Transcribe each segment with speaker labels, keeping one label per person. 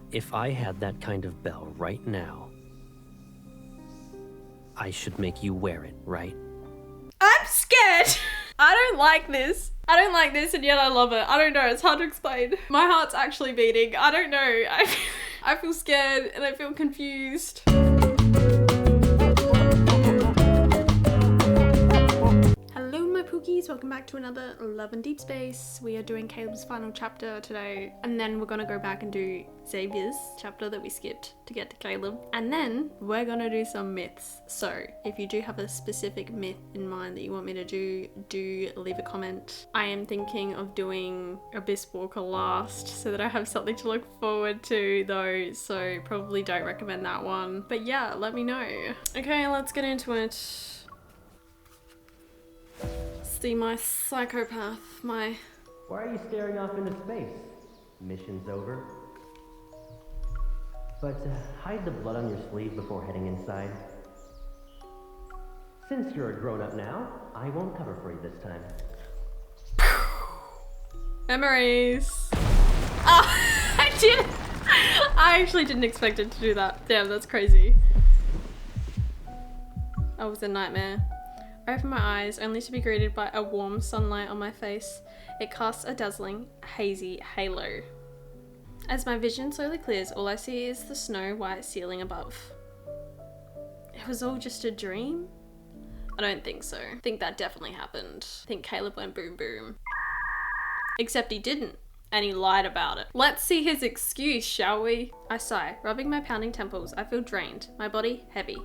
Speaker 1: If I had that kind of bell right now, I should make you wear it, right?
Speaker 2: I'm scared. I don't like this. I don't like this, and yet I love it. I don't know. It's hard to explain. My heart's actually beating. I don't know. I feel scared and I feel confused. Hello, my pookies. Welcome back to another Love and Deep Space. We are doing Caleb's final chapter today, and then we're gonna go back and do Xavier's chapter that we skipped to get to Caleb, and then we're gonna do some myths. So if you do have a specific myth in mind that you want me to do leave a comment. I am thinking of doing Abyss Walker last so that I have something to look forward to though, so probably don't recommend that one, but yeah, let me know. Okay, let's get into it. See my psychopath, my...
Speaker 1: Why are you staring off into space? Mission's over. But hide the blood on your sleeve before heading inside. Since you're a grown-up now, I won't cover for you this time.
Speaker 2: Memories. Oh, I actually didn't expect it to do that. Damn, that's crazy. That was a nightmare. I open my eyes, only to be greeted by a warm sunlight on my face. It casts a dazzling, hazy halo. As my vision slowly clears, all I see is the snow-white ceiling above. It was all just a dream? I don't think so. I think that definitely happened. I think Caleb went boom boom. Except he didn't, and he lied about it. Let's see his excuse, shall we? I sigh, rubbing my pounding temples. I feel drained, my body heavy.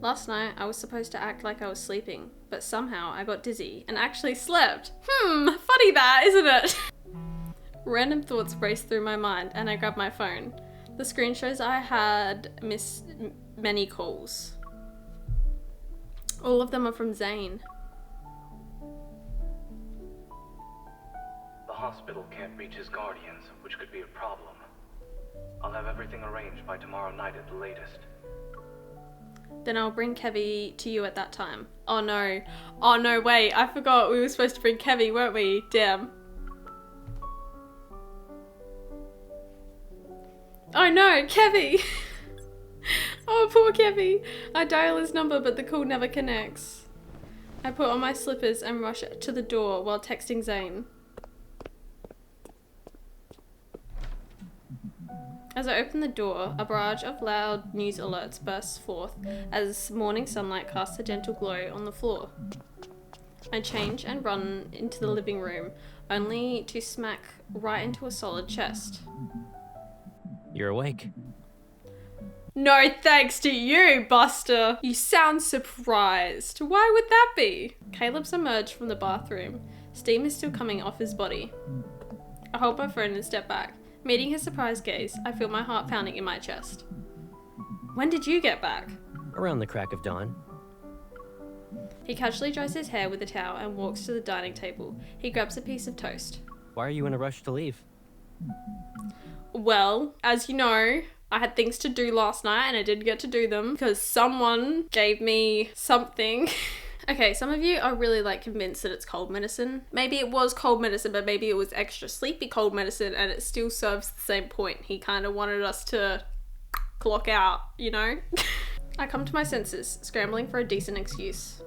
Speaker 2: Last night, I was supposed to act like I was sleeping, but somehow I got dizzy and actually slept. Funny that, isn't it? Random thoughts raced through my mind and I grabbed my phone. The screen shows I had missed many calls. All of them are from Zane.
Speaker 3: The hospital can't reach his guardians, which could be a problem. I'll have everything arranged by tomorrow night at the latest.
Speaker 2: Then I'll bring Kevy to you at that time. Oh no. Oh no, wait. I forgot we were supposed to bring Kevy, weren't we? Damn. Oh no, Kevy! Oh, poor Kevy. I dial his number, but the call never connects. I put on my slippers and rush to the door while texting Zane. As I open the door, a barrage of loud news alerts bursts forth as morning sunlight casts a gentle glow on the floor. I change and run into the living room, only to smack right into a solid chest.
Speaker 1: You're awake.
Speaker 2: No thanks to you, Buster! You sound surprised. Why would that be? Caleb's emerged from the bathroom. Steam is still coming off his body. I hold my phone and step back. Meeting his surprised gaze, I feel my heart pounding in my chest. When did you get back?
Speaker 1: Around the crack of dawn.
Speaker 2: He casually dries his hair with a towel and walks to the dining table. He grabs a piece of toast.
Speaker 1: Why are you in a rush to leave?
Speaker 2: Well, as you know, I had things to do last night and I didn't get to do them because someone gave me something. Okay, some of you are really convinced that it's cold medicine. Maybe it was cold medicine, but maybe it was extra sleepy cold medicine and it still serves the same point. He kind of wanted us to clock out, you know? I come to my senses, scrambling for a decent excuse.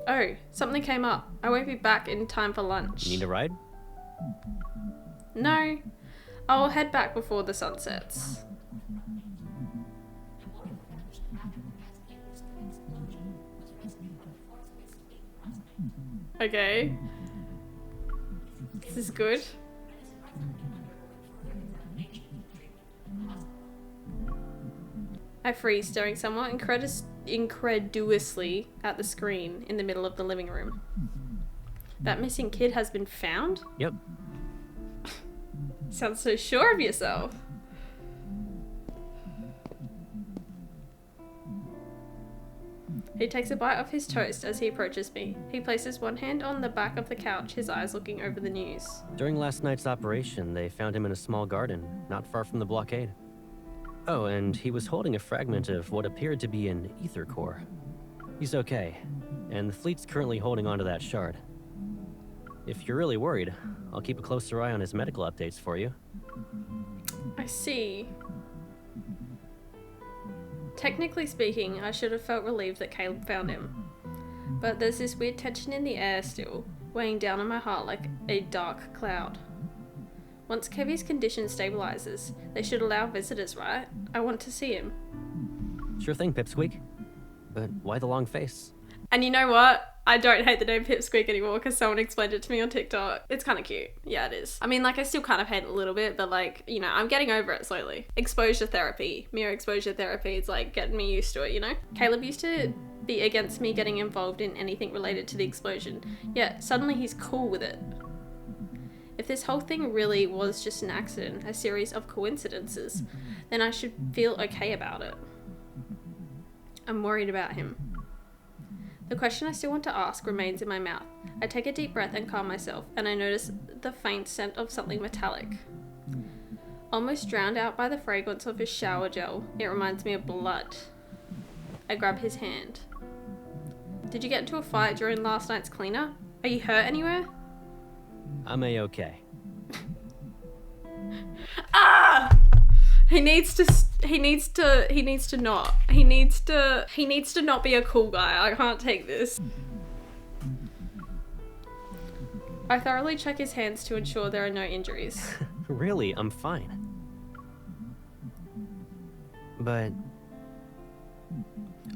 Speaker 2: Oh, something came up. I won't be back in time for lunch.
Speaker 1: Need a ride?
Speaker 2: No, I'll head back before the sun sets. Okay. This is good. I freeze, staring somewhat incredulously at the screen in the middle of the living room. That missing kid has been found?
Speaker 1: Yep.
Speaker 2: Sounds so sure of yourself. He takes a bite of his toast as he approaches me. He places one hand on the back of the couch, his eyes looking over the news.
Speaker 1: During last night's operation, they found him in a small garden, not far from the blockade. Oh, and he was holding a fragment of what appeared to be an ether core. He's okay, and the fleet's currently holding onto that shard. If you're really worried, I'll keep a closer eye on his medical updates for you.
Speaker 2: I see. Technically speaking, I should have felt relieved that Caleb found him. But there's this weird tension in the air still, weighing down on my heart like a dark cloud. Once Kevy's condition stabilizes, they should allow visitors, right? I want to see him.
Speaker 1: Sure thing, Pipsqueak. But why the long face?
Speaker 2: And you know what? I don't hate the name Pipsqueak anymore because someone explained it to me on TikTok. It's kind of cute. Yeah, it is. I mean, like, I still kind of hate it a little bit, but like, you know, I'm getting over it slowly. Exposure therapy, mere exposure therapy, it's like getting me used to it, you know? Caleb used to be against me getting involved in anything related to the explosion, yet suddenly he's cool with it. If this whole thing really was just an accident, a series of coincidences, then I should feel okay about it. I'm worried about him. The question I still want to ask remains in my mouth. I take a deep breath and calm myself, and I notice the faint scent of something metallic. Almost drowned out by the fragrance of his shower gel, it reminds me of blood. I grab his hand. Did you get into a fight during last night's cleanup? Are you hurt anywhere?
Speaker 1: I'm a-okay.
Speaker 2: Ah! He needs to not be a cool guy. I can't take this. I thoroughly check his hands to ensure there are no injuries.
Speaker 1: Really, I'm fine. But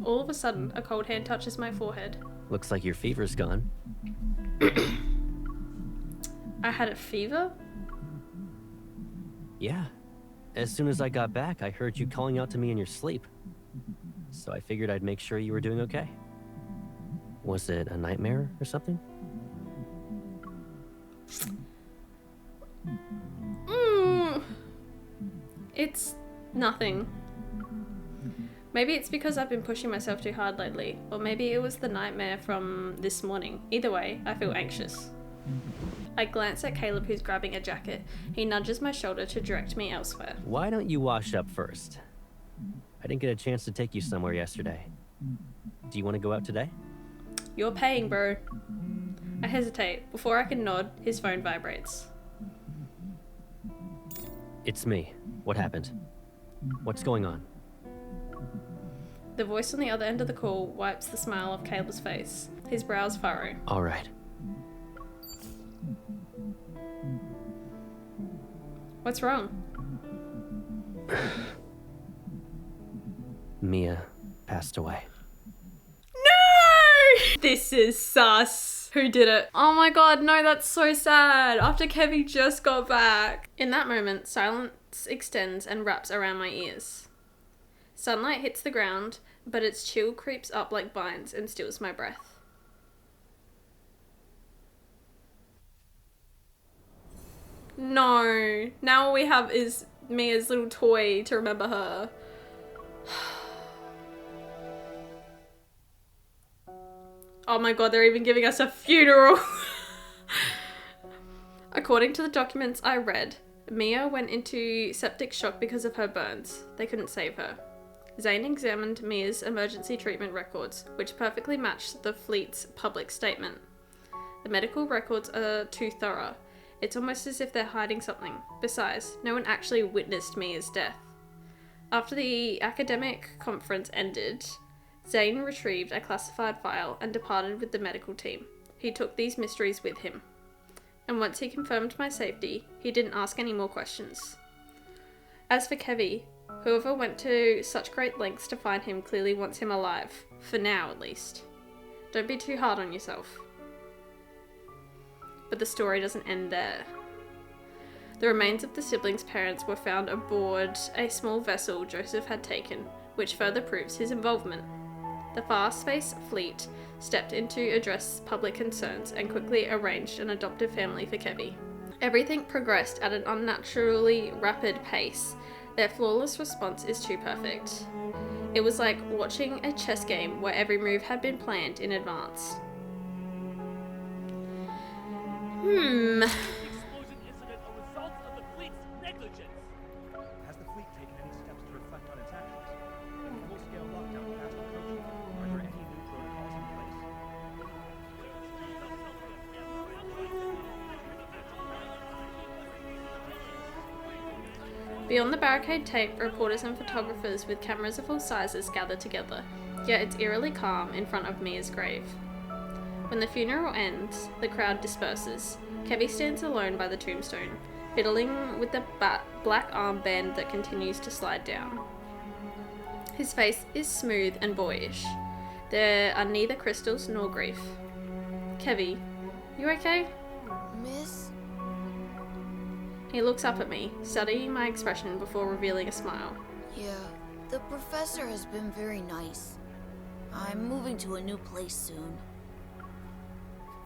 Speaker 2: All of a sudden, a cold hand touches my forehead.
Speaker 1: looks like your fever's gone.
Speaker 2: I had a fever?
Speaker 1: Yeah. As soon as I got back, I heard you calling out to me in your sleep. So I figured I'd make sure you were doing okay. Was it a nightmare or something?
Speaker 2: It's nothing. Maybe it's because I've been pushing myself too hard lately, or maybe it was the nightmare from this morning. Either way, I feel anxious. I glance at Caleb, who's grabbing a jacket. He nudges my shoulder to direct me elsewhere.
Speaker 1: Why don't you wash up first? I didn't get a chance to take you somewhere yesterday. Do you want to go out today?
Speaker 2: You're paying, bro. I hesitate. Before I can nod, his phone vibrates.
Speaker 1: It's me. What happened? What's going on?
Speaker 2: The voice on the other end of the call wipes the smile off Caleb's face. His brows furrow.
Speaker 1: All right.
Speaker 2: What's wrong?
Speaker 1: Mia passed away.
Speaker 2: No! This is sus. Who did it? Oh my god, no, that's so sad. After Kevy just got back. In that moment, silence extends and wraps around my ears. Sunlight hits the ground, but its chill creeps up like vines and steals my breath. No. Now all we have is Mia's little toy to remember her. Oh my god, they're even giving us a funeral. According to the documents I read, Mia went into septic shock because of her burns. They couldn't save her. Zane examined Mia's emergency treatment records, which perfectly matched the fleet's public statement. The medical records are too thorough. It's almost as if they're hiding something. Besides, no one actually witnessed Mia's death. After the academic conference ended, Zane retrieved a classified file and departed with the medical team. He took these mysteries with him. And once he confirmed my safety, he didn't ask any more questions. As for Kevy, whoever went to such great lengths to find him clearly wants him alive. For now, at least. Don't be too hard on yourself. But the story doesn't end there. The remains of the siblings' parents were found aboard a small vessel Joseph had taken, which further proves his involvement. The Fast Space fleet stepped in to address public concerns and quickly arranged an adoptive family for Kevy. Everything progressed at an unnaturally rapid pace. Their flawless response is too perfect. It was like watching a chess game where every move had been planned in advance.
Speaker 4: Explosion incident a result of the fleet's negligence. Has the fleet taken any steps to reflect on its actions? With full-scale lockdown fast approaching, are there any new protocols in place?
Speaker 2: Beyond the barricade tape, reporters and photographers with cameras of all sizes gather together, yet it's eerily calm in front of Mia's grave. When the funeral ends, the crowd disperses. Kevy stands alone by the tombstone, fiddling with the black armband that continues to slide down. His face is smooth and boyish. There are neither crystals nor grief. Kevy, you okay?
Speaker 5: Miss?
Speaker 2: He looks up at me, studying my expression before revealing a smile.
Speaker 5: Yeah, the professor has been very nice. I'm moving to a new place soon.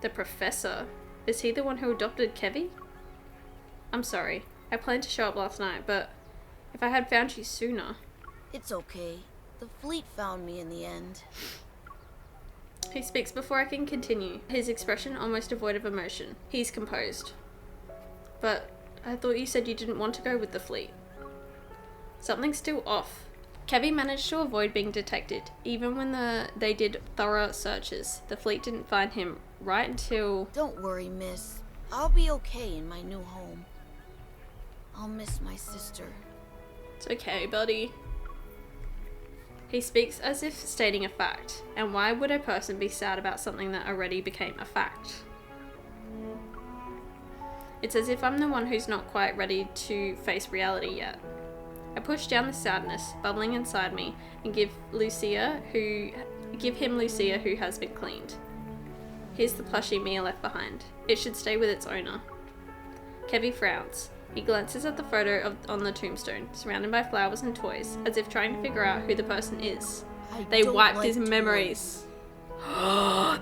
Speaker 2: The professor? Is he the one who adopted Kevy? I'm sorry. I planned to show up last night, but if I had found you sooner...
Speaker 5: It's okay. The fleet found me in the end.
Speaker 2: He speaks before I can continue, his expression almost devoid of emotion. He's composed. But I thought you said you didn't want to go with the fleet. Something's still off. Kevy managed to avoid being detected, even when they did thorough searches. The fleet didn't find him right until...
Speaker 5: Don't worry, miss. I'll be okay in my new home. I'll miss my sister.
Speaker 2: It's okay, buddy. He speaks as if stating a fact, and why would a person be sad about something that already became a fact? It's as if I'm the one who's not quite ready to face reality yet. I push down the sadness bubbling inside me and give him Lucia, who has been cleaned. Here's the plushie Mia left behind. It should stay with its owner. Kevy frowns. He glances at the photo on the tombstone, surrounded by flowers and toys, as if trying to figure out who the person is. They wiped his memories.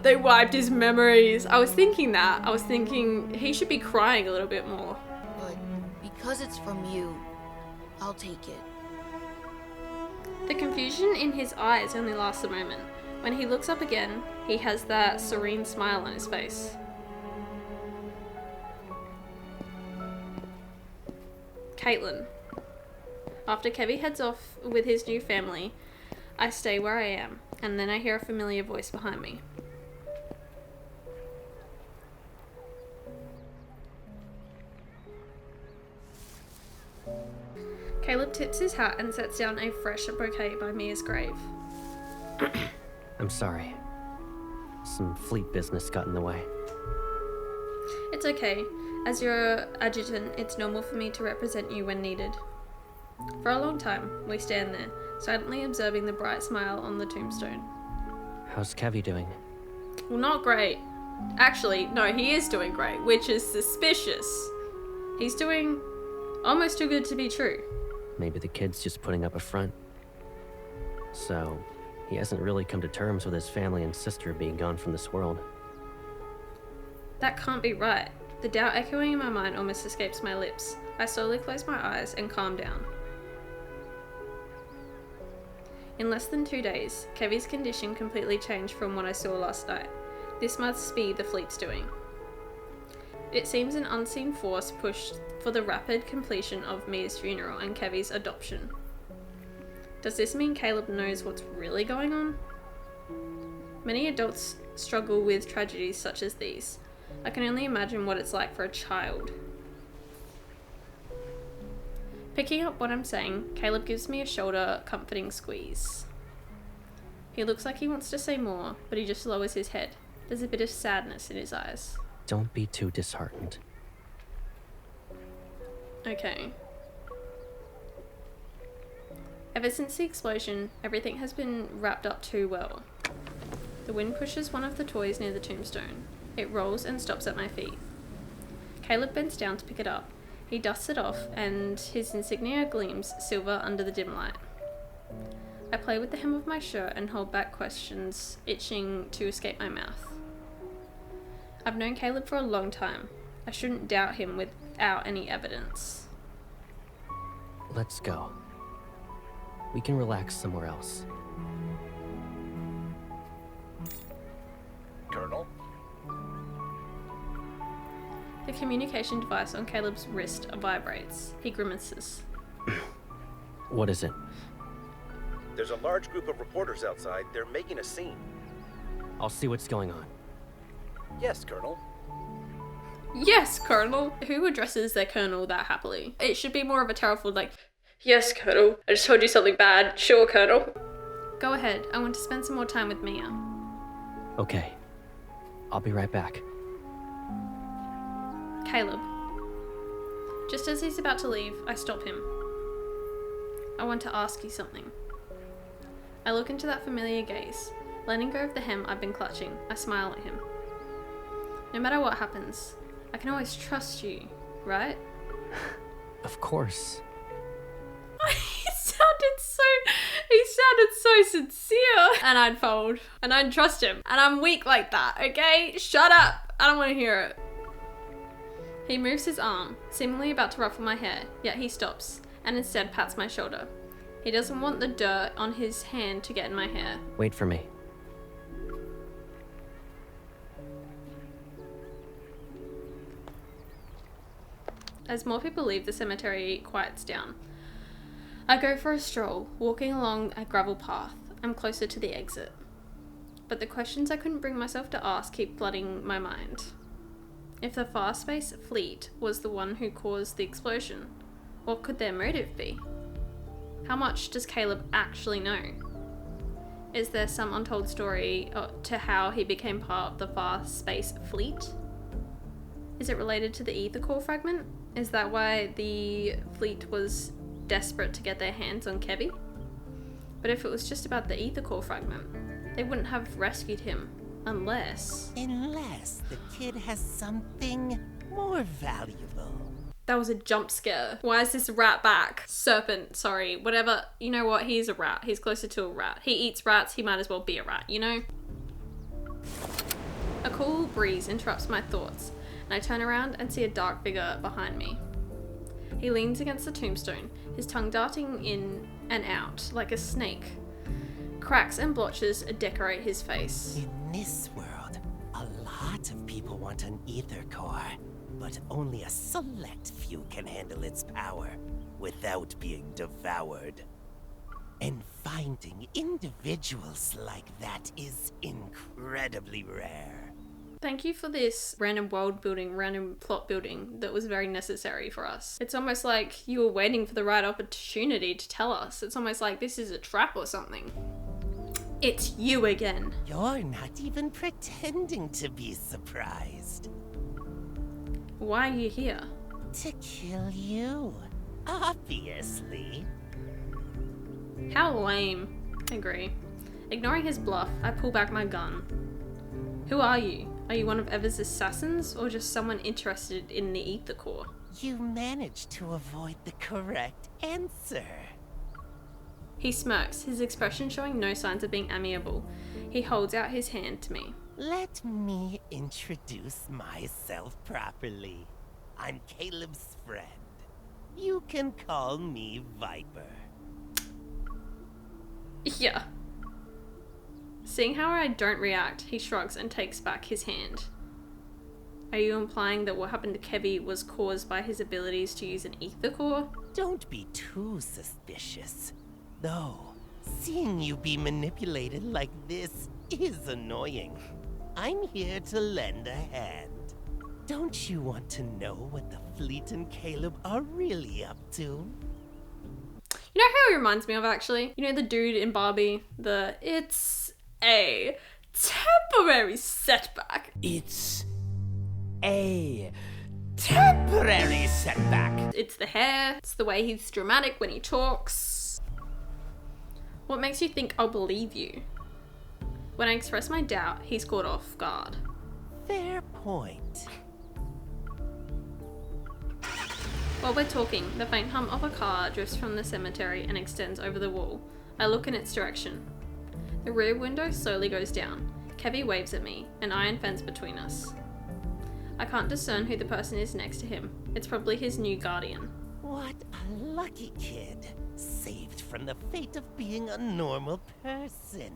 Speaker 2: They wiped his memories. I was thinking that. I was thinking he should be crying a little bit more.
Speaker 5: But because it's from you, I'll take it.
Speaker 2: The confusion in his eyes only lasts a moment. When he looks up again, he has that serene smile on his face. Caitlin. After Kevy heads off with his new family, I stay where I am, and then I hear a familiar voice behind me. Caleb tips his hat and sets down a fresh bouquet by Mia's grave.
Speaker 1: I'm sorry. Some fleet business got in the way.
Speaker 2: It's okay. As your adjutant, it's normal for me to represent you when needed. For a long time, we stand there, silently observing the bright smile on the tombstone.
Speaker 1: How's Kevy doing?
Speaker 2: Well, not great. Actually, no, he is doing great, which is suspicious. He's doing almost too good to be true.
Speaker 1: Maybe the kid's just putting up a front. So, he hasn't really come to terms with his family and sister being gone from this world.
Speaker 2: That can't be right. The doubt echoing in my mind almost escapes my lips. I slowly close my eyes and calm down. In less than 2 days, Kevy's condition completely changed from what I saw last night. This must be the fleet's doing. It seems an unseen force pushed for the rapid completion of Mia's funeral and Kevy's adoption. Does this mean Caleb knows what's really going on? Many adults struggle with tragedies such as these. I can only imagine what it's like for a child. Picking up what I'm saying, Caleb gives me a shoulder comforting squeeze. He looks like he wants to say more, but he just lowers his head. There's a bit of sadness in his eyes.
Speaker 1: Don't be too disheartened.
Speaker 2: Okay. Ever since the explosion, everything has been wrapped up too well. The wind pushes one of the toys near the tombstone. It rolls and stops at my feet. Caleb bends down to pick it up. He dusts it off, and his insignia gleams silver under the dim light. I play with the hem of my shirt and hold back questions itching to escape my mouth. I've known Caleb for a long time. I shouldn't doubt him without any evidence.
Speaker 1: Let's go. We can relax somewhere else.
Speaker 4: Colonel?
Speaker 2: The communication device on Caleb's wrist vibrates. He grimaces.
Speaker 1: What is it?
Speaker 6: There's a large group of reporters outside. They're making a scene.
Speaker 1: I'll see what's going on.
Speaker 6: Yes, Colonel.
Speaker 2: Yes, Colonel! Who addresses their colonel that happily? It should be more of a terrified, like, Yes, Colonel. I just told you something bad. Sure, Colonel. Go ahead. I want to spend some more time with Mia.
Speaker 1: Okay. I'll be right back.
Speaker 2: Caleb. Just as he's about to leave, I stop him. I want to ask you something. I look into that familiar gaze. Letting go of the hem I've been clutching, I smile at him. No matter what happens, I can always trust you, right?
Speaker 1: Of course.
Speaker 2: He sounded so sincere. And I'd fold. And I'd trust him. And I'm weak like that, okay? Shut up. I don't want to hear it. He moves his arm, seemingly about to ruffle my hair, yet he stops, and instead pats my shoulder. He doesn't want the dirt on his hand to get in my hair.
Speaker 1: Wait for me.
Speaker 2: As more people leave, the cemetery quiets down. I go for a stroll, walking along a gravel path. I'm closer to the exit. But the questions I couldn't bring myself to ask keep flooding my mind. If the Farspace fleet was the one who caused the explosion, what could their motive be? How much does Caleb actually know? Is there some untold story to how he became part of the Farspace fleet? Is it related to the ether core fragment? Is that why the fleet was desperate to get their hands on Kevy? But if it was just about the ether core fragment, they wouldn't have rescued him unless
Speaker 7: the kid has something more valuable.
Speaker 2: that was a jump scare. Why is this rat back? Serpent, sorry, whatever. You know what? He's a rat. He's closer to a rat. He eats rats. He might as well be a rat, you know? A cool breeze interrupts my thoughts, and I turn around and see a dark figure behind me. He leans against the tombstone, his tongue darting in and out like a snake. Cracks and blotches decorate his face.
Speaker 7: In this world, a lot of people want an ether core, but only a select few can handle its power without being devoured. And finding individuals like that is incredibly rare.
Speaker 2: Thank you for this random world building, random plot building that was very necessary for us. It's almost like you were waiting for the right opportunity to tell us. It's almost like this is a trap or something. It's you again.
Speaker 7: You're not even pretending to be surprised.
Speaker 2: Why are you here?
Speaker 7: To kill you, obviously.
Speaker 2: How lame. Agree. Ignoring his bluff, I pull back my gun. Who are you? Are you one of Ever's assassins, or just someone interested in the ether core?
Speaker 7: You managed to avoid the correct answer.
Speaker 2: He smirks, his expression showing no signs of being amiable. He holds out his hand to me.
Speaker 7: Let me introduce myself properly. I'm Caleb's friend. You can call me Viper.
Speaker 2: Yeah. Seeing how I don't react, he shrugs and takes back his hand. Are you implying that what happened to Kevy was caused by his abilities to use an ether core?
Speaker 7: Don't be too suspicious. Though, seeing you be manipulated like this is annoying. I'm here to lend a hand. Don't you want to know what the fleet and Caleb are really up to?
Speaker 2: You know who he reminds me of, actually? You know the dude in Barbie? It's a temporary setback.
Speaker 7: It's a temporary setback.
Speaker 2: It's the hair, it's the way he's dramatic when he talks. What makes you think I'll believe you? When I express my doubt, he's caught off guard.
Speaker 7: Fair point.
Speaker 2: While we're talking, the faint hum of a car drifts from the cemetery and extends over the wall. I look in its direction. The rear window slowly goes down. Kevy waves at me, an iron fence between us. I can't discern who the person is next to him. It's probably his new guardian.
Speaker 7: What a lucky kid. Saved from the fate of being a normal person.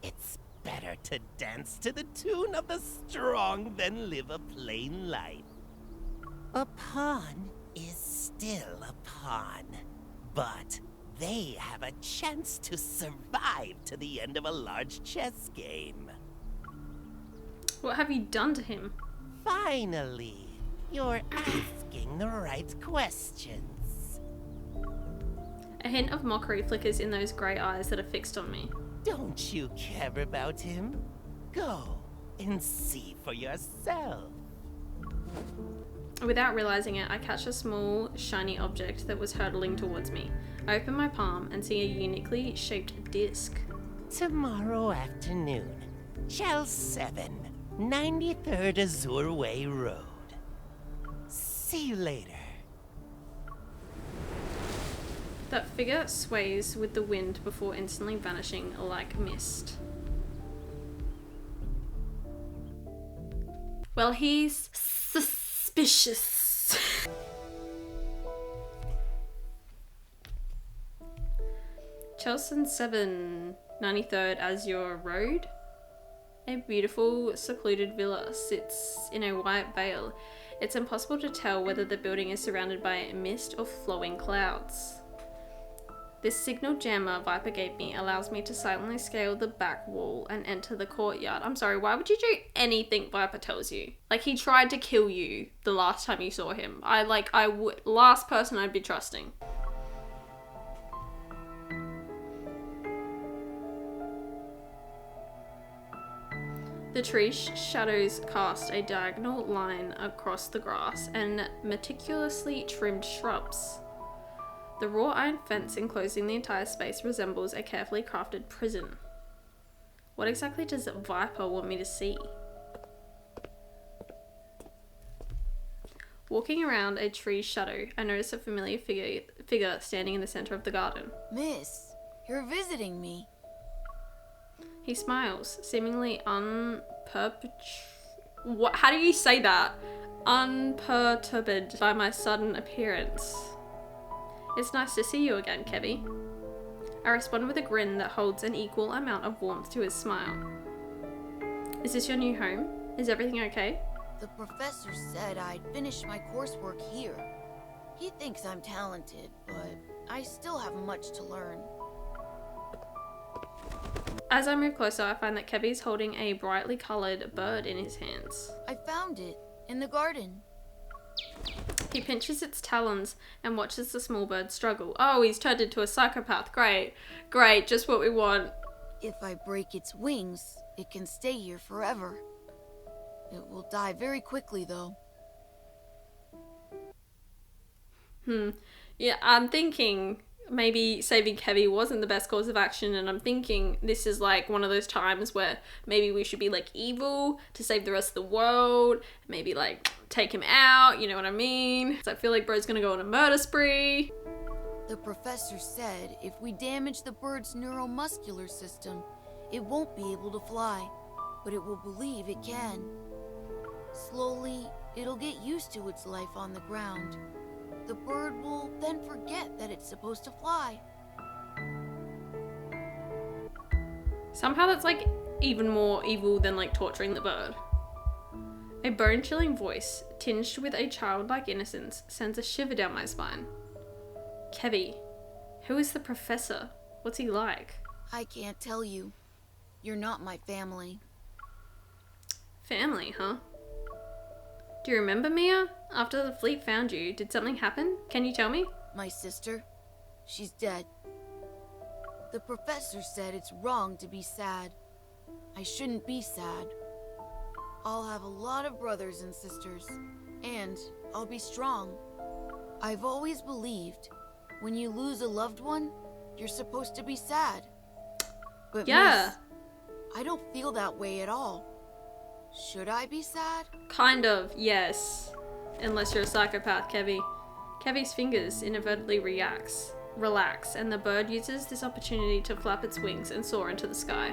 Speaker 7: It's better to dance to the tune of the strong than live a plain life. A pawn is still a pawn, but they have a chance to survive to the end of a large chess game.
Speaker 2: What have you done to him?
Speaker 7: Finally, you're asking the right questions.
Speaker 2: A hint of mockery flickers in those grey eyes that are fixed on me.
Speaker 7: Don't you care about him? Go and see for yourself.
Speaker 2: Without realizing it, I catch a small, shiny object that was hurtling towards me. I open my palm and see a uniquely shaped disc.
Speaker 7: Tomorrow afternoon, Shell 7, 93rd Azure Way Road. See you later.
Speaker 2: That figure sways with the wind before instantly vanishing like mist. Well, he's suspicious. Chelson 7, 93rd Azure Road. A beautiful, secluded villa sits in a white veil. It's impossible to tell whether the building is surrounded by mist or flowing clouds. This signal jammer Viper gave me allows me to silently scale the back wall and enter the courtyard. I'm sorry, why would you do anything Viper tells you? Like, he tried to kill you the last time you saw him. Last person I'd be trusting. The tree shadows cast a diagonal line across the grass and meticulously trimmed shrubs. The raw iron fence enclosing the entire space resembles a carefully crafted prison. What exactly does Viper want me to see? Walking around a tree's shadow, I notice a familiar figure standing in the center of the garden.
Speaker 5: Miss, you're visiting me.
Speaker 2: He smiles, seemingly how do you say that? Unperturbed by my sudden appearance. It's nice to see you again, Kevy. I respond with a grin that holds an equal amount of warmth to his smile. Is this your new home? Is everything okay?
Speaker 5: The professor said I'd finish my coursework here. He thinks I'm talented, but I still have much to learn.
Speaker 2: As I move closer, I find that Kevy's holding a brightly coloured bird in his hands.
Speaker 5: I found it in the garden.
Speaker 2: He pinches its talons and watches the small bird struggle. Oh, he's turned into a psychopath. Great. Great, just what we want.
Speaker 5: If I break its wings, it can stay here forever. It will die very quickly, though.
Speaker 2: Yeah, I'm thinking maybe saving Kevy wasn't the best course of action, and I'm thinking this is like one of those times where maybe we should be like evil to save the rest of the world, maybe like take him out, you know what I mean? So I feel like bro's gonna go on a murder spree.
Speaker 5: The professor said if we damage the bird's neuromuscular system, it won't be able to fly, but it will believe it can. Slowly, it'll get used to its life on the ground. The bird will then forget that it's supposed to fly.
Speaker 2: Somehow that's like even more evil than like torturing the bird. A bone-chilling voice, tinged with a childlike innocence, sends a shiver down my spine. Kevy, who is the professor? What's he like?
Speaker 5: I can't tell you. You're not my family.
Speaker 2: Family, huh? Do you remember, Mia? After the fleet found you, did something happen? Can you tell me?
Speaker 5: My sister, she's dead. The professor said it's wrong to be sad. I shouldn't be sad. I'll have a lot of brothers and sisters, and I'll be strong. I've always believed when you lose a loved one, you're supposed to be sad. But
Speaker 2: yeah.
Speaker 5: Miss, I don't feel that way at all. Should I be sad?
Speaker 2: Kind of, yes. Unless you're a psychopath, Kevy. Kevy's fingers inadvertently relax, and the bird uses this opportunity to flap its wings and soar into the sky.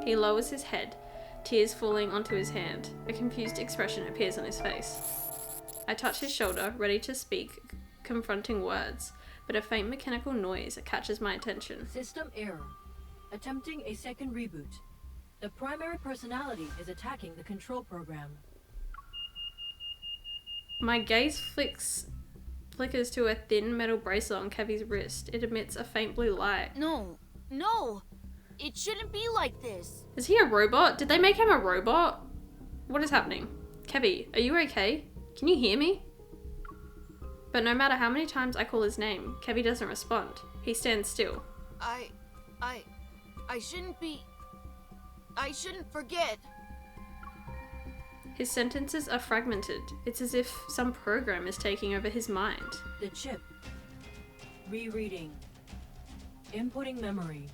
Speaker 2: He lowers his head, tears falling onto his hand. A confused expression appears on his face. I touch his shoulder, ready to speak confronting words, but a faint mechanical noise catches my attention.
Speaker 8: System error. Attempting a second reboot. The primary personality is attacking the control program.
Speaker 2: My gaze flickers to a thin metal bracelet on Kevy's wrist. It emits a faint blue light.
Speaker 5: No. It shouldn't be like this.
Speaker 2: Is he a robot? Did they make him a robot? What is happening? Kevy, are you okay? Can you hear me? But no matter how many times I call his name, Kevy doesn't respond. He stands still.
Speaker 5: I shouldn't be... I shouldn't forget.
Speaker 2: His sentences are fragmented. It's as if some program is taking over his mind.
Speaker 8: The chip. Rereading. Inputting memory.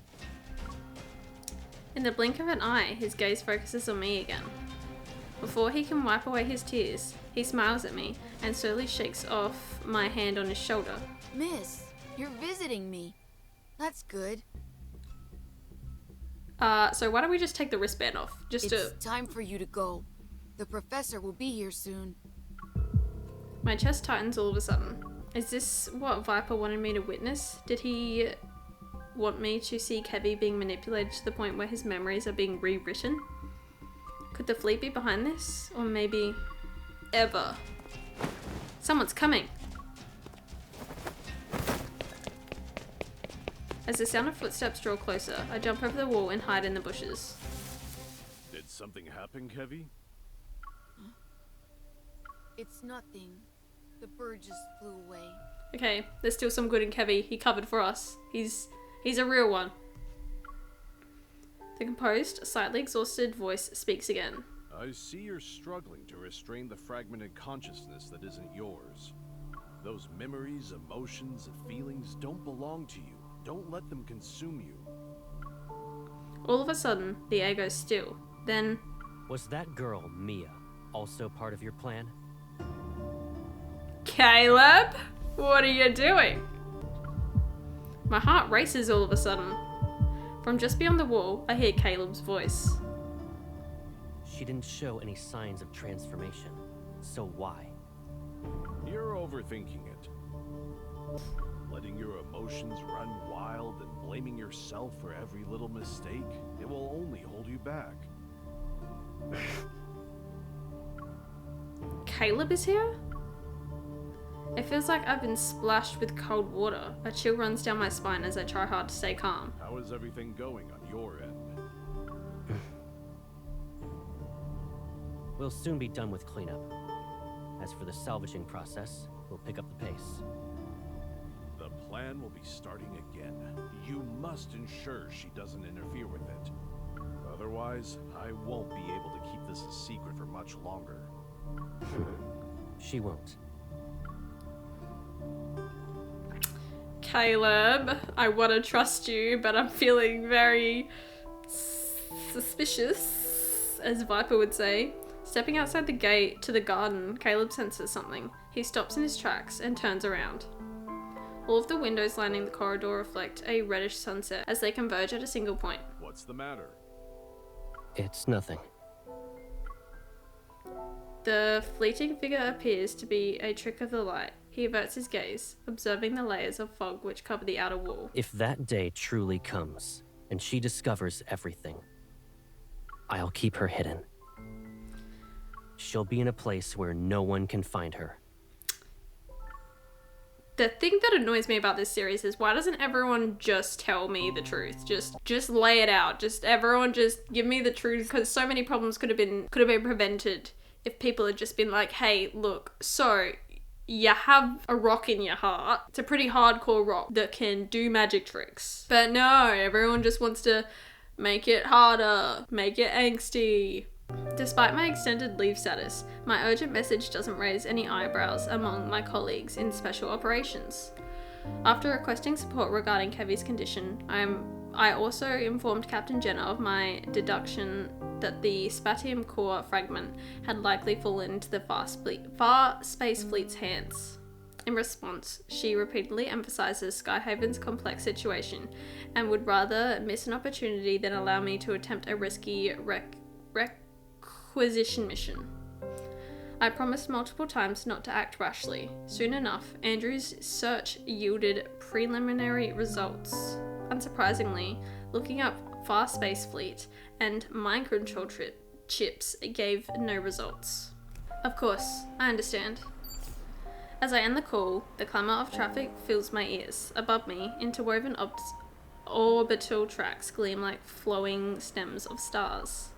Speaker 2: In the blink of an eye, his gaze focuses on me again. Before he can wipe away his tears, he smiles at me and slowly shakes off my hand on his shoulder.
Speaker 5: Miss, you're visiting me. That's good.
Speaker 2: So why don't we just take the wristband off?
Speaker 5: It's time for you to go. The professor will be here soon.
Speaker 2: My chest tightens all of a sudden. Is this what Viper wanted me to witness? Did he want me to see Kevy being manipulated to the point where his memories are being rewritten? Could the fleet be behind this? Or maybe... ever? Someone's coming! As the sound of footsteps draw closer, I jump over the wall and hide in the bushes.
Speaker 9: Did something happen, Kevy?
Speaker 5: It's nothing. The bird just flew away.
Speaker 2: Okay, there's still some good in Kevy. He covered for us. He's a real one. The composed, slightly exhausted voice speaks again.
Speaker 9: I see you're struggling to restrain the fragmented consciousness that isn't yours. Those memories, emotions, and feelings don't belong to you. Don't let them consume you.
Speaker 2: All of a sudden, the air goes still. Then...
Speaker 1: Was that girl, Mia, also part of your plan?
Speaker 2: Caleb? What are you doing? My heart races all of a sudden. From just beyond the wall, I hear Caleb's voice.
Speaker 1: She didn't show any signs of transformation. So why?
Speaker 9: You're overthinking it. Letting your emotions run wild and blaming yourself for every little mistake, it will only hold you back.
Speaker 2: Caleb is here? It feels like I've been splashed with cold water. A chill runs down my spine as I try hard to stay calm.
Speaker 9: How is everything going on your end?
Speaker 1: We'll soon be done with cleanup. As for the salvaging process, we'll pick up the pace.
Speaker 9: The plan will be starting again. You must ensure she doesn't interfere with it. Otherwise, I won't be able to keep this a secret for much longer.
Speaker 1: She won't.
Speaker 2: Caleb, I want to trust you, but I'm feeling very suspicious, as Viper would say. Stepping outside the gate to the garden, Caleb senses something. He stops in his tracks and turns around. All of the windows lining the corridor reflect a reddish sunset as they converge at a single point.
Speaker 9: What's the matter?
Speaker 1: It's nothing.
Speaker 2: The fleeting figure appears to be a trick of the light. He averts his gaze, observing the layers of fog which cover the outer wall.
Speaker 1: If that day truly comes, and she discovers everything, I'll keep her hidden. She'll be in a place where no one can find her.
Speaker 2: The thing that annoys me about this series is why doesn't everyone just tell me the truth? Just lay it out. Just everyone just give me the truth, because so many problems could have been prevented if people had just been like, hey, look, so you have a rock in your heart. It's a pretty hardcore rock that can do magic tricks. But no, everyone just wants to make it harder, make it angsty. Despite my extended leave status, my urgent message doesn't raise any eyebrows among my colleagues in special operations. After requesting support regarding Kevy's condition, I also informed Captain Jenna of my deduction that the Spatium core fragment had likely fallen into the Far Space Fleet's hands. In response, she repeatedly emphasizes Skyhaven's complex situation and would rather miss an opportunity than allow me to attempt a risky requisition mission. I promised multiple times not to act rashly. Soon enough, Andrew's search yielded preliminary results. Unsurprisingly, looking up Far Space Fleet and mind control chips gave no results. Of course, I understand. As I end the call, the clamour of traffic fills my ears. Above me, interwoven orbital tracks gleam like flowing stems of stars.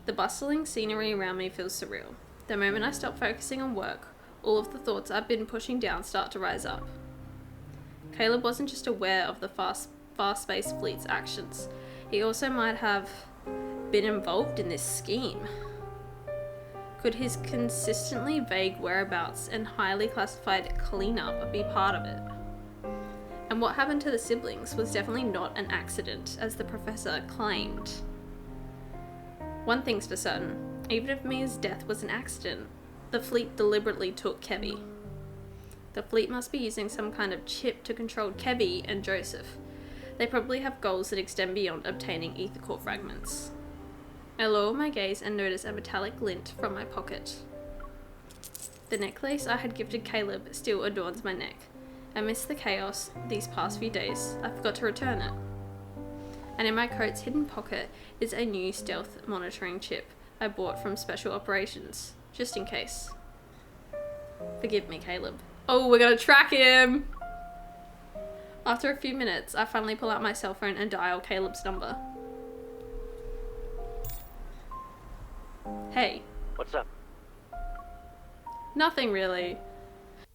Speaker 2: The bustling scenery around me feels surreal. The moment I stop focusing on work, all of the thoughts I've been pushing down start to rise up. Caleb wasn't just aware of the fast-paced fleet's actions. He also might have been involved in this scheme. Could his consistently vague whereabouts and highly classified cleanup be part of it? And what happened to the siblings was definitely not an accident, as the professor claimed. One thing's for certain, even if Mia's death was an accident, the fleet deliberately took Kevy. The fleet must be using some kind of chip to control Kevy and Joseph. They probably have goals that extend beyond obtaining ether core fragments. I lower my gaze and notice a metallic glint from my pocket. The necklace I had gifted Caleb still adorns my neck. Amidst the chaos these past few days, I forgot to return it. And in my coat's hidden pocket is a new stealth monitoring chip I bought from Special Operations, just in case. Forgive me, Caleb. Oh, we're gonna track him! After a few minutes, I finally pull out my cell phone and dial Caleb's number. Hey.
Speaker 1: What's up?
Speaker 2: Nothing really.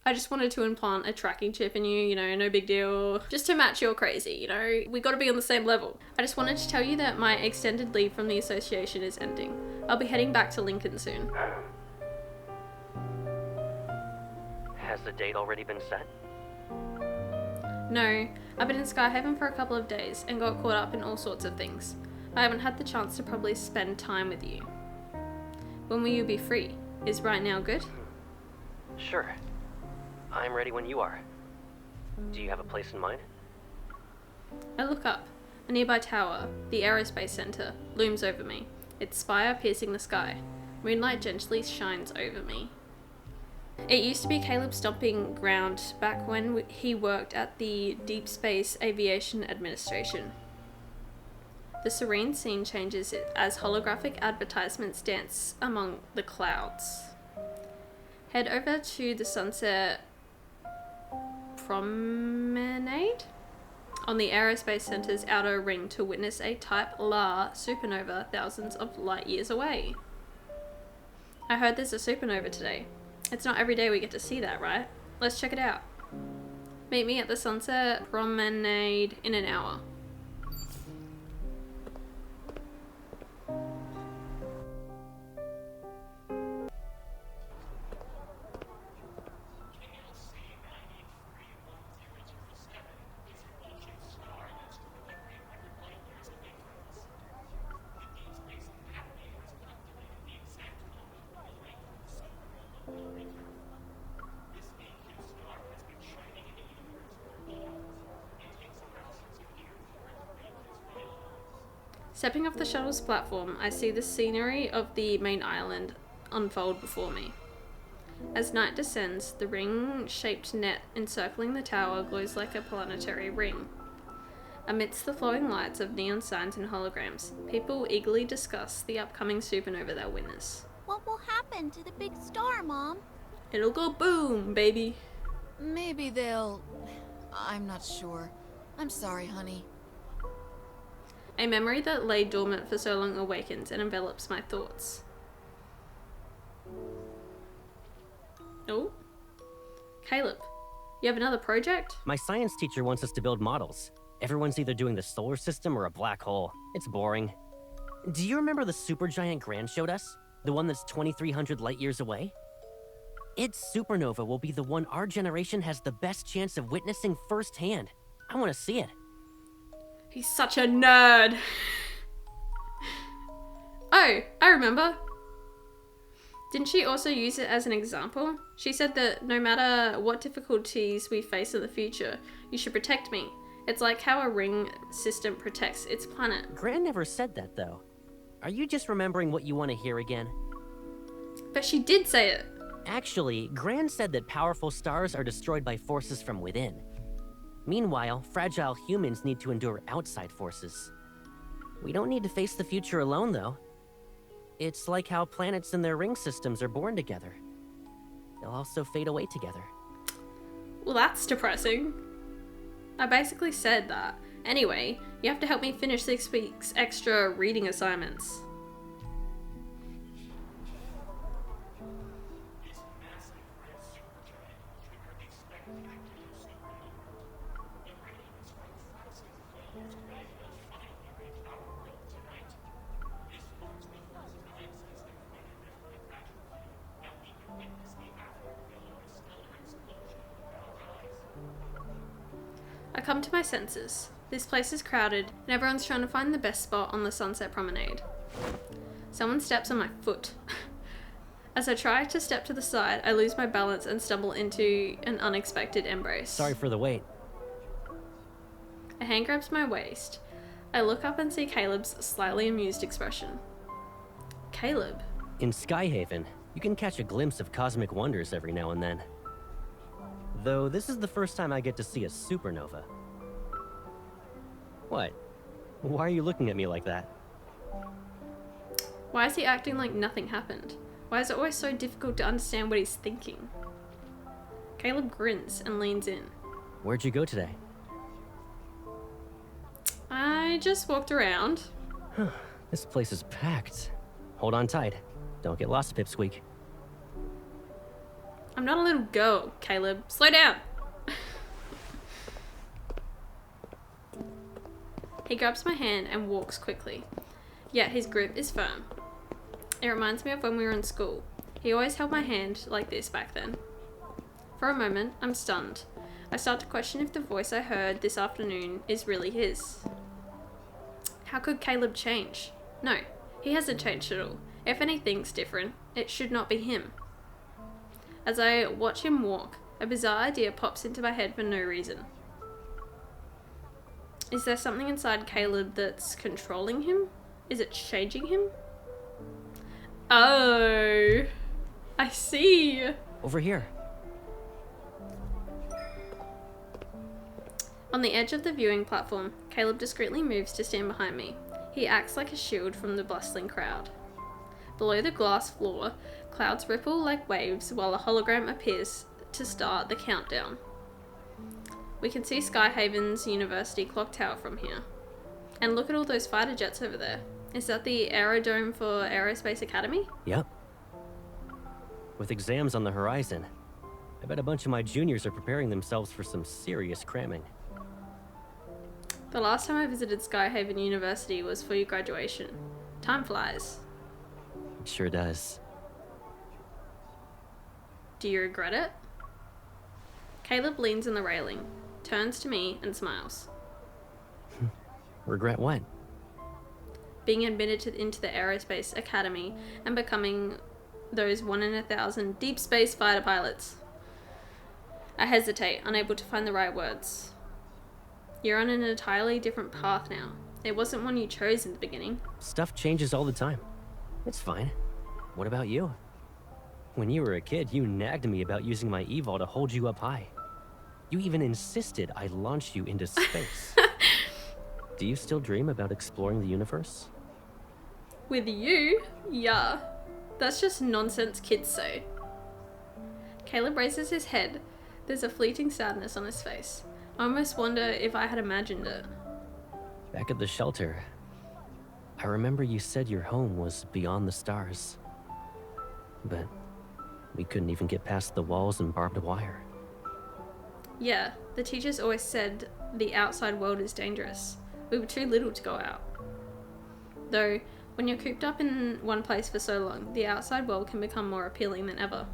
Speaker 2: I just wanted to implant a tracking chip in you, no big deal. Just to match your crazy, we gotta be on the same level. I just wanted to tell you that my extended leave from the association is ending. I'll be heading back to Lincoln soon.
Speaker 1: Has the date already been set?
Speaker 2: No, I've been in Skyhaven for a couple of days and got caught up in all sorts of things. I haven't had the chance to probably spend time with you. When will you be free? Is right now good?
Speaker 1: Sure. I'm ready when you are. Do you have a place in mind?
Speaker 2: I look up. A nearby tower, the Aerospace Center, looms over me, its spire piercing the sky. Moonlight gently shines over me. It used to be Caleb's stomping ground back when he worked at the Deepspace Aviation Administration. The serene scene changes as holographic advertisements dance among the clouds. Head over to the Sunset Promenade on the Aerospace Center's outer ring to witness a Type La supernova thousands of light years away. I heard there's a supernova today. It's not every day we get to see that, right? Let's check it out. Meet me at the Sunset Promenade in an hour. Stepping off the shuttle's platform, I see the scenery of the main island unfold before me. As night descends, the ring-shaped net encircling the tower glows like a planetary ring. Amidst the flowing lights of neon signs and holograms, people eagerly discuss the upcoming supernova they'll witness.
Speaker 5: What will happen to the big star, Mom?
Speaker 2: It'll go boom, baby.
Speaker 5: Maybe they'll... I'm not sure. I'm sorry, honey.
Speaker 2: A memory that lay dormant for so long awakens and envelops my thoughts. Oh? Caleb, you have another project?
Speaker 1: My science teacher wants us to build models. Everyone's either doing the solar system or a black hole. It's boring. Do you remember the supergiant Gran showed us? The one that's 2,300 light years away? Its supernova will be the one our generation has the best chance of witnessing firsthand. I want to see it.
Speaker 2: He's such a nerd. Oh, I remember. Didn't she also use it as an example? She said that no matter what difficulties we face in the future, you should protect me. It's like how a ring system protects its planet.
Speaker 1: Gran never said that, though. Are you just remembering what you want to hear again?
Speaker 2: But she did say it.
Speaker 1: Actually, Gran said that powerful stars are destroyed by forces from within. Meanwhile, fragile humans need to endure outside forces. We don't need to face the future alone, though. It's like how planets and their ring systems are born together. They'll also fade away together.
Speaker 2: Well, that's depressing. I basically said that. Anyway, you have to help me finish this week's extra reading assignments. I come to my senses. This place is crowded, and everyone's trying to find the best spot on the Sunset Promenade. Someone steps on my foot. As I try to step to the side, I lose my balance and stumble into an unexpected embrace.
Speaker 1: Sorry for the wait.
Speaker 2: A hand grabs my waist. I look up and see Caleb's slightly amused expression. Caleb?
Speaker 1: In Skyhaven, you can catch a glimpse of cosmic wonders every now and then. Though this is the first time I get to see a supernova. What? Why are you looking at me like that?
Speaker 2: Why is he acting like nothing happened? Why is it always so difficult to understand what he's thinking? Caleb grins and leans in.
Speaker 1: Where'd you go today?
Speaker 2: I just walked around.
Speaker 1: This place is packed. Hold on tight. Don't get lost, Pipsqueak.
Speaker 2: I'm not a little girl, Caleb. Slow down! He grabs my hand and walks quickly. Yet his grip is firm. It reminds me of when we were in school. He always held my hand like this back then. For a moment, I'm stunned. I start to question if the voice I heard this afternoon is really his. How could Caleb change? No, he hasn't changed at all. If anything's different, it should not be him. As I watch him walk, a bizarre idea pops into my head for no reason. Is there something inside Caleb that's controlling him? Is it changing him? Oh, I see.
Speaker 1: Over here.
Speaker 2: On the edge of the viewing platform, Caleb discreetly moves to stand behind me. He acts like a shield from the bustling crowd. Below the glass floor, clouds ripple like waves while a hologram appears to start the countdown. We can see Skyhaven's University clock tower from here. And look at all those fighter jets over there. Is that the aerodrome for Aerospace Academy?
Speaker 1: Yep. With exams on the horizon, I bet a bunch of my juniors are preparing themselves for some serious cramming.
Speaker 2: The last time I visited Skyhaven University was for your graduation. Time flies.
Speaker 1: It sure does.
Speaker 2: Do you regret it? Caleb leans on the railing, turns to me and smiles.
Speaker 1: Regret what?
Speaker 2: Being admitted into the Aerospace Academy and becoming those 1 in 1,000 Deepspace fighter pilots. I hesitate, unable to find the right words. You're on an entirely different path now. It wasn't one you chose in the beginning.
Speaker 1: Stuff changes all the time. It's fine. What about you? When you were a kid, you nagged me about using my evol to hold you up high. You even insisted I launch you into space. Do you still dream about exploring the universe?
Speaker 2: With you? Yeah. That's just nonsense kids say. Caleb raises his head. There's a fleeting sadness on his face. I almost wonder if I had imagined it.
Speaker 1: Back at the shelter, I remember you said your home was beyond the stars. But we couldn't even get past the walls and barbed wire.
Speaker 2: Yeah, the teachers always said the outside world is dangerous. We were too little to go out. Though, when you're cooped up in one place for so long, the outside world can become more appealing than ever.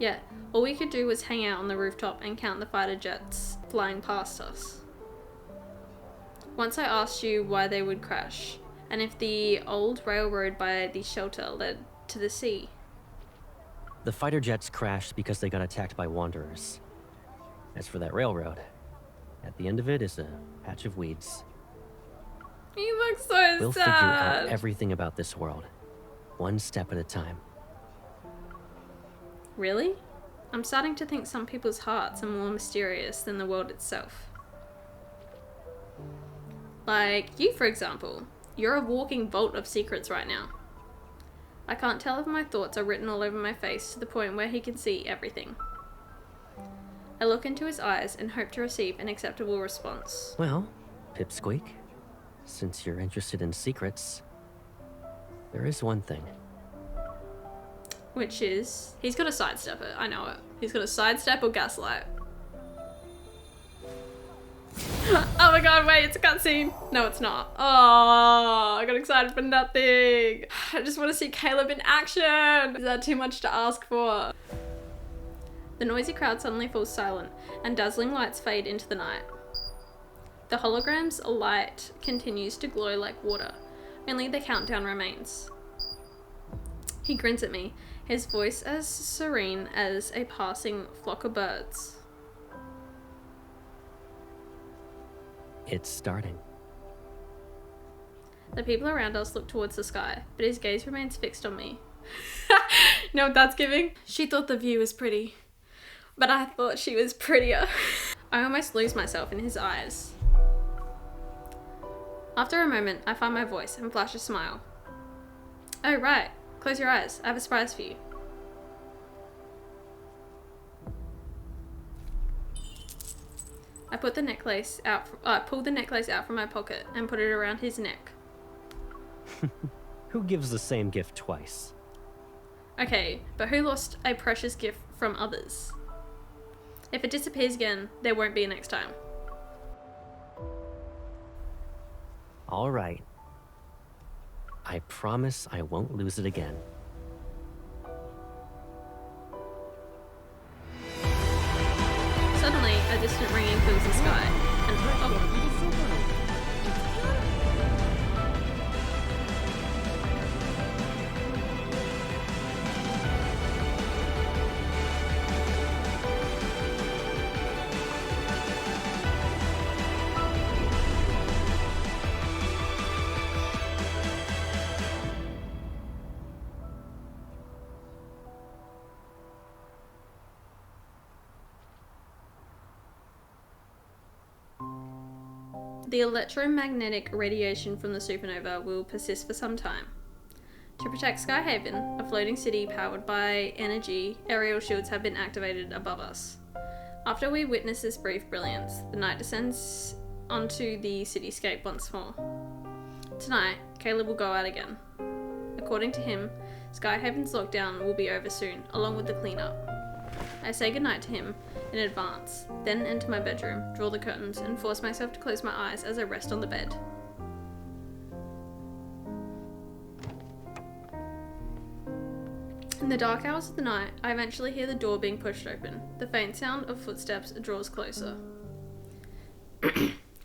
Speaker 2: Yet, all we could do was hang out on the rooftop and count the fighter jets flying past us. Once I asked you why they would crash, and if the old railroad by the shelter led to the sea.
Speaker 1: The fighter jets crashed because they got attacked by wanderers. As for that railroad, at the end of it is a patch of weeds.
Speaker 2: You look so
Speaker 1: We'll
Speaker 2: sad.
Speaker 1: figure out everything about this world, one step at a time.
Speaker 2: Really? I'm starting to think some people's hearts are more mysterious than the world itself. Like you, for example. You're a walking vault of secrets right now. I can't tell if my thoughts are written all over my face to the point where he can see everything. I look into his eyes and hope to receive an acceptable response.
Speaker 1: Well, Pipsqueak, since you're interested in secrets, there is one thing.
Speaker 2: Which is... He's got to sidestep it, I know it. He's got to sidestep or gaslight. Oh my god, wait, it's a cutscene. No, it's not. Oh, I got excited for nothing. I just want to see Caleb in action. Is that too much to ask for? The noisy crowd suddenly falls silent, and dazzling lights fade into the night. The hologram's light continues to glow like water, only the countdown remains. He grins at me, his voice as serene as a passing flock of birds.
Speaker 1: It's starting.
Speaker 2: The people around us look towards the sky, but his gaze remains fixed on me. Know what that's giving? She thought the view was pretty, but I thought she was prettier. I almost lose myself in his eyes. After a moment, I find my voice and flash a smile. Oh, right. Close your eyes. I have a surprise for you. I pulled the necklace out from my pocket and put it around his neck.
Speaker 1: Who gives the same gift twice?
Speaker 2: Okay, but who lost a precious gift from others? If it disappears again, there won't be a next time.
Speaker 1: All right. I promise I won't lose it again.
Speaker 2: Suddenly, a distant ringing fills the sky, and the electromagnetic radiation from the supernova will persist for some time. To protect Skyhaven, a floating city powered by energy, aerial shields have been activated above us. After we witness this brief brilliance, the night descends onto the cityscape once more. Tonight, Caleb will go out again. According to him, Skyhaven's lockdown will be over soon, along with the cleanup. I say goodnight to him in advance, then enter my bedroom, draw the curtains, and force myself to close my eyes as I rest on the bed. In the dark hours of the night, I eventually hear the door being pushed open. The faint sound of footsteps draws closer.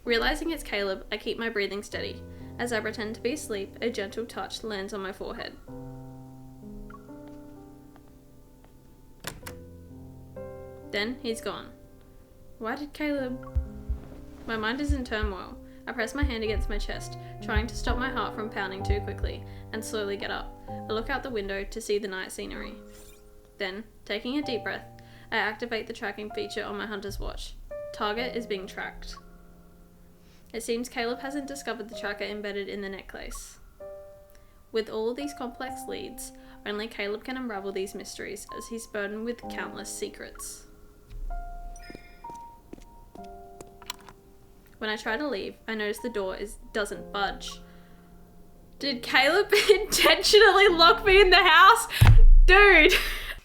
Speaker 2: Realizing it's Caleb, I keep my breathing steady. As I pretend to be asleep, a gentle touch lands on my forehead. Then he's gone. Why did Caleb... My mind is in turmoil. I press my hand against my chest, trying to stop my heart from pounding too quickly, and slowly get up. I look out the window to see the night scenery. Then, taking a deep breath, I activate the tracking feature on my hunter's watch. Target is being tracked. It seems Caleb hasn't discovered the tracker embedded in the necklace. With all of these complex leads, only Caleb can unravel these mysteries, as he's burdened with countless secrets. When I try to leave, I notice the door doesn't budge. Did Caleb intentionally lock me in the house? Dude,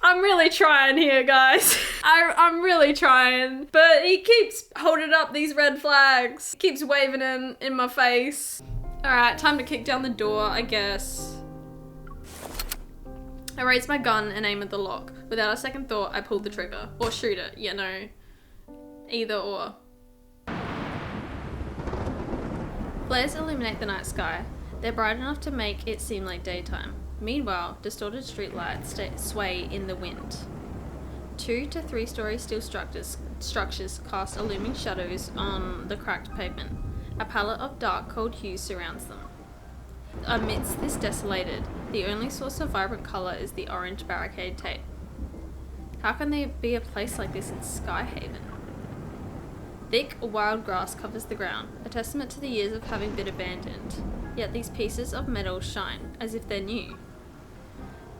Speaker 2: I'm really trying here, guys. I'm really trying. But he keeps holding up these red flags. He keeps waving them in my face. Alright, time to kick down the door, I guess. I raise my gun and aim at the lock. Without a second thought, I pull the trigger. Or shoot it, you know. Either or. Flares illuminate the night sky. They're bright enough to make it seem like daytime. Meanwhile, distorted streetlights sway in the wind. 2 to 3 story steel structures cast illuminating shadows on the cracked pavement. A palette of dark, cold hues surrounds them. Amidst this desolated, the only source of vibrant colour is the orange barricade tape. How can there be a place like this in Skyhaven? Thick, wild grass covers the ground, a testament to the years of having been abandoned. Yet these pieces of metal shine, as if they're new.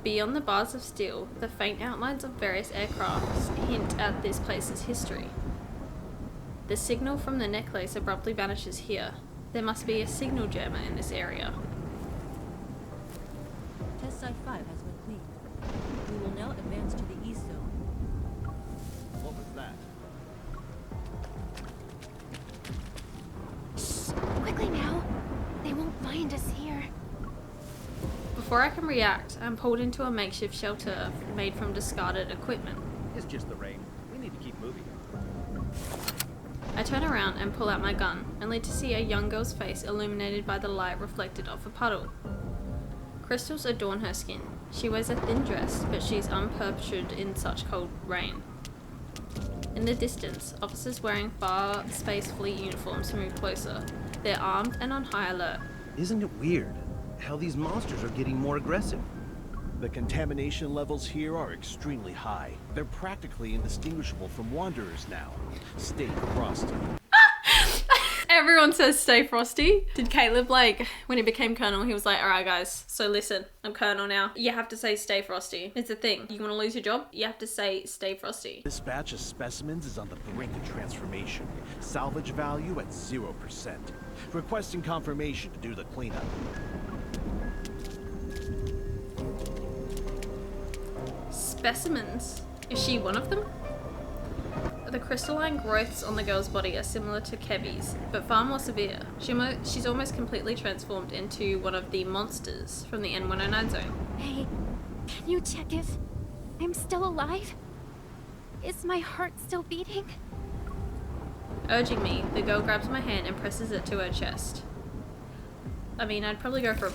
Speaker 2: Beyond the bars of steel, the faint outlines of various aircrafts hint at this place's history. The signal from the necklace abruptly vanishes here. There must be a signal jammer in this area.
Speaker 8: Test Site 5 has been cleared. We will now advance to the east zone.
Speaker 4: What was that?
Speaker 10: Quickly now. They won't find us here.
Speaker 2: Before I can react, I'm pulled into a makeshift shelter made from discarded equipment.
Speaker 4: It's just the rain.
Speaker 2: turn around and pull out my gun, only to see a young girl's face illuminated by the light reflected off a puddle. Crystals adorn her skin. She wears a thin dress, but she's unperturbed in such cold rain. In the distance, officers wearing far Space Fleet uniforms move closer. They're armed and on high alert.
Speaker 6: Isn't it weird how these monsters are getting more aggressive?
Speaker 4: The contamination levels here are extremely high. They're practically indistinguishable from wanderers now. Stay frosty.
Speaker 2: Everyone says stay frosty. Did Caleb, like, when he became Colonel, he was like, alright guys, so listen, I'm Colonel now. You have to say stay frosty. It's the thing. You want to lose your job? You have to say stay frosty.
Speaker 4: This batch of specimens is on the brink of transformation. Salvage value at 0%. Requesting confirmation to do the cleanup.
Speaker 2: Specimens? Is she one of them? The crystalline growths on the girl's body are similar to Kevy's, but far more severe. She's almost completely transformed into one of the monsters from the N109 zone.
Speaker 10: Hey, can you check if I'm still alive? Is my heart still beating?
Speaker 2: Urging me, the girl grabs my hand and presses it to her chest. I mean, I'd probably go for a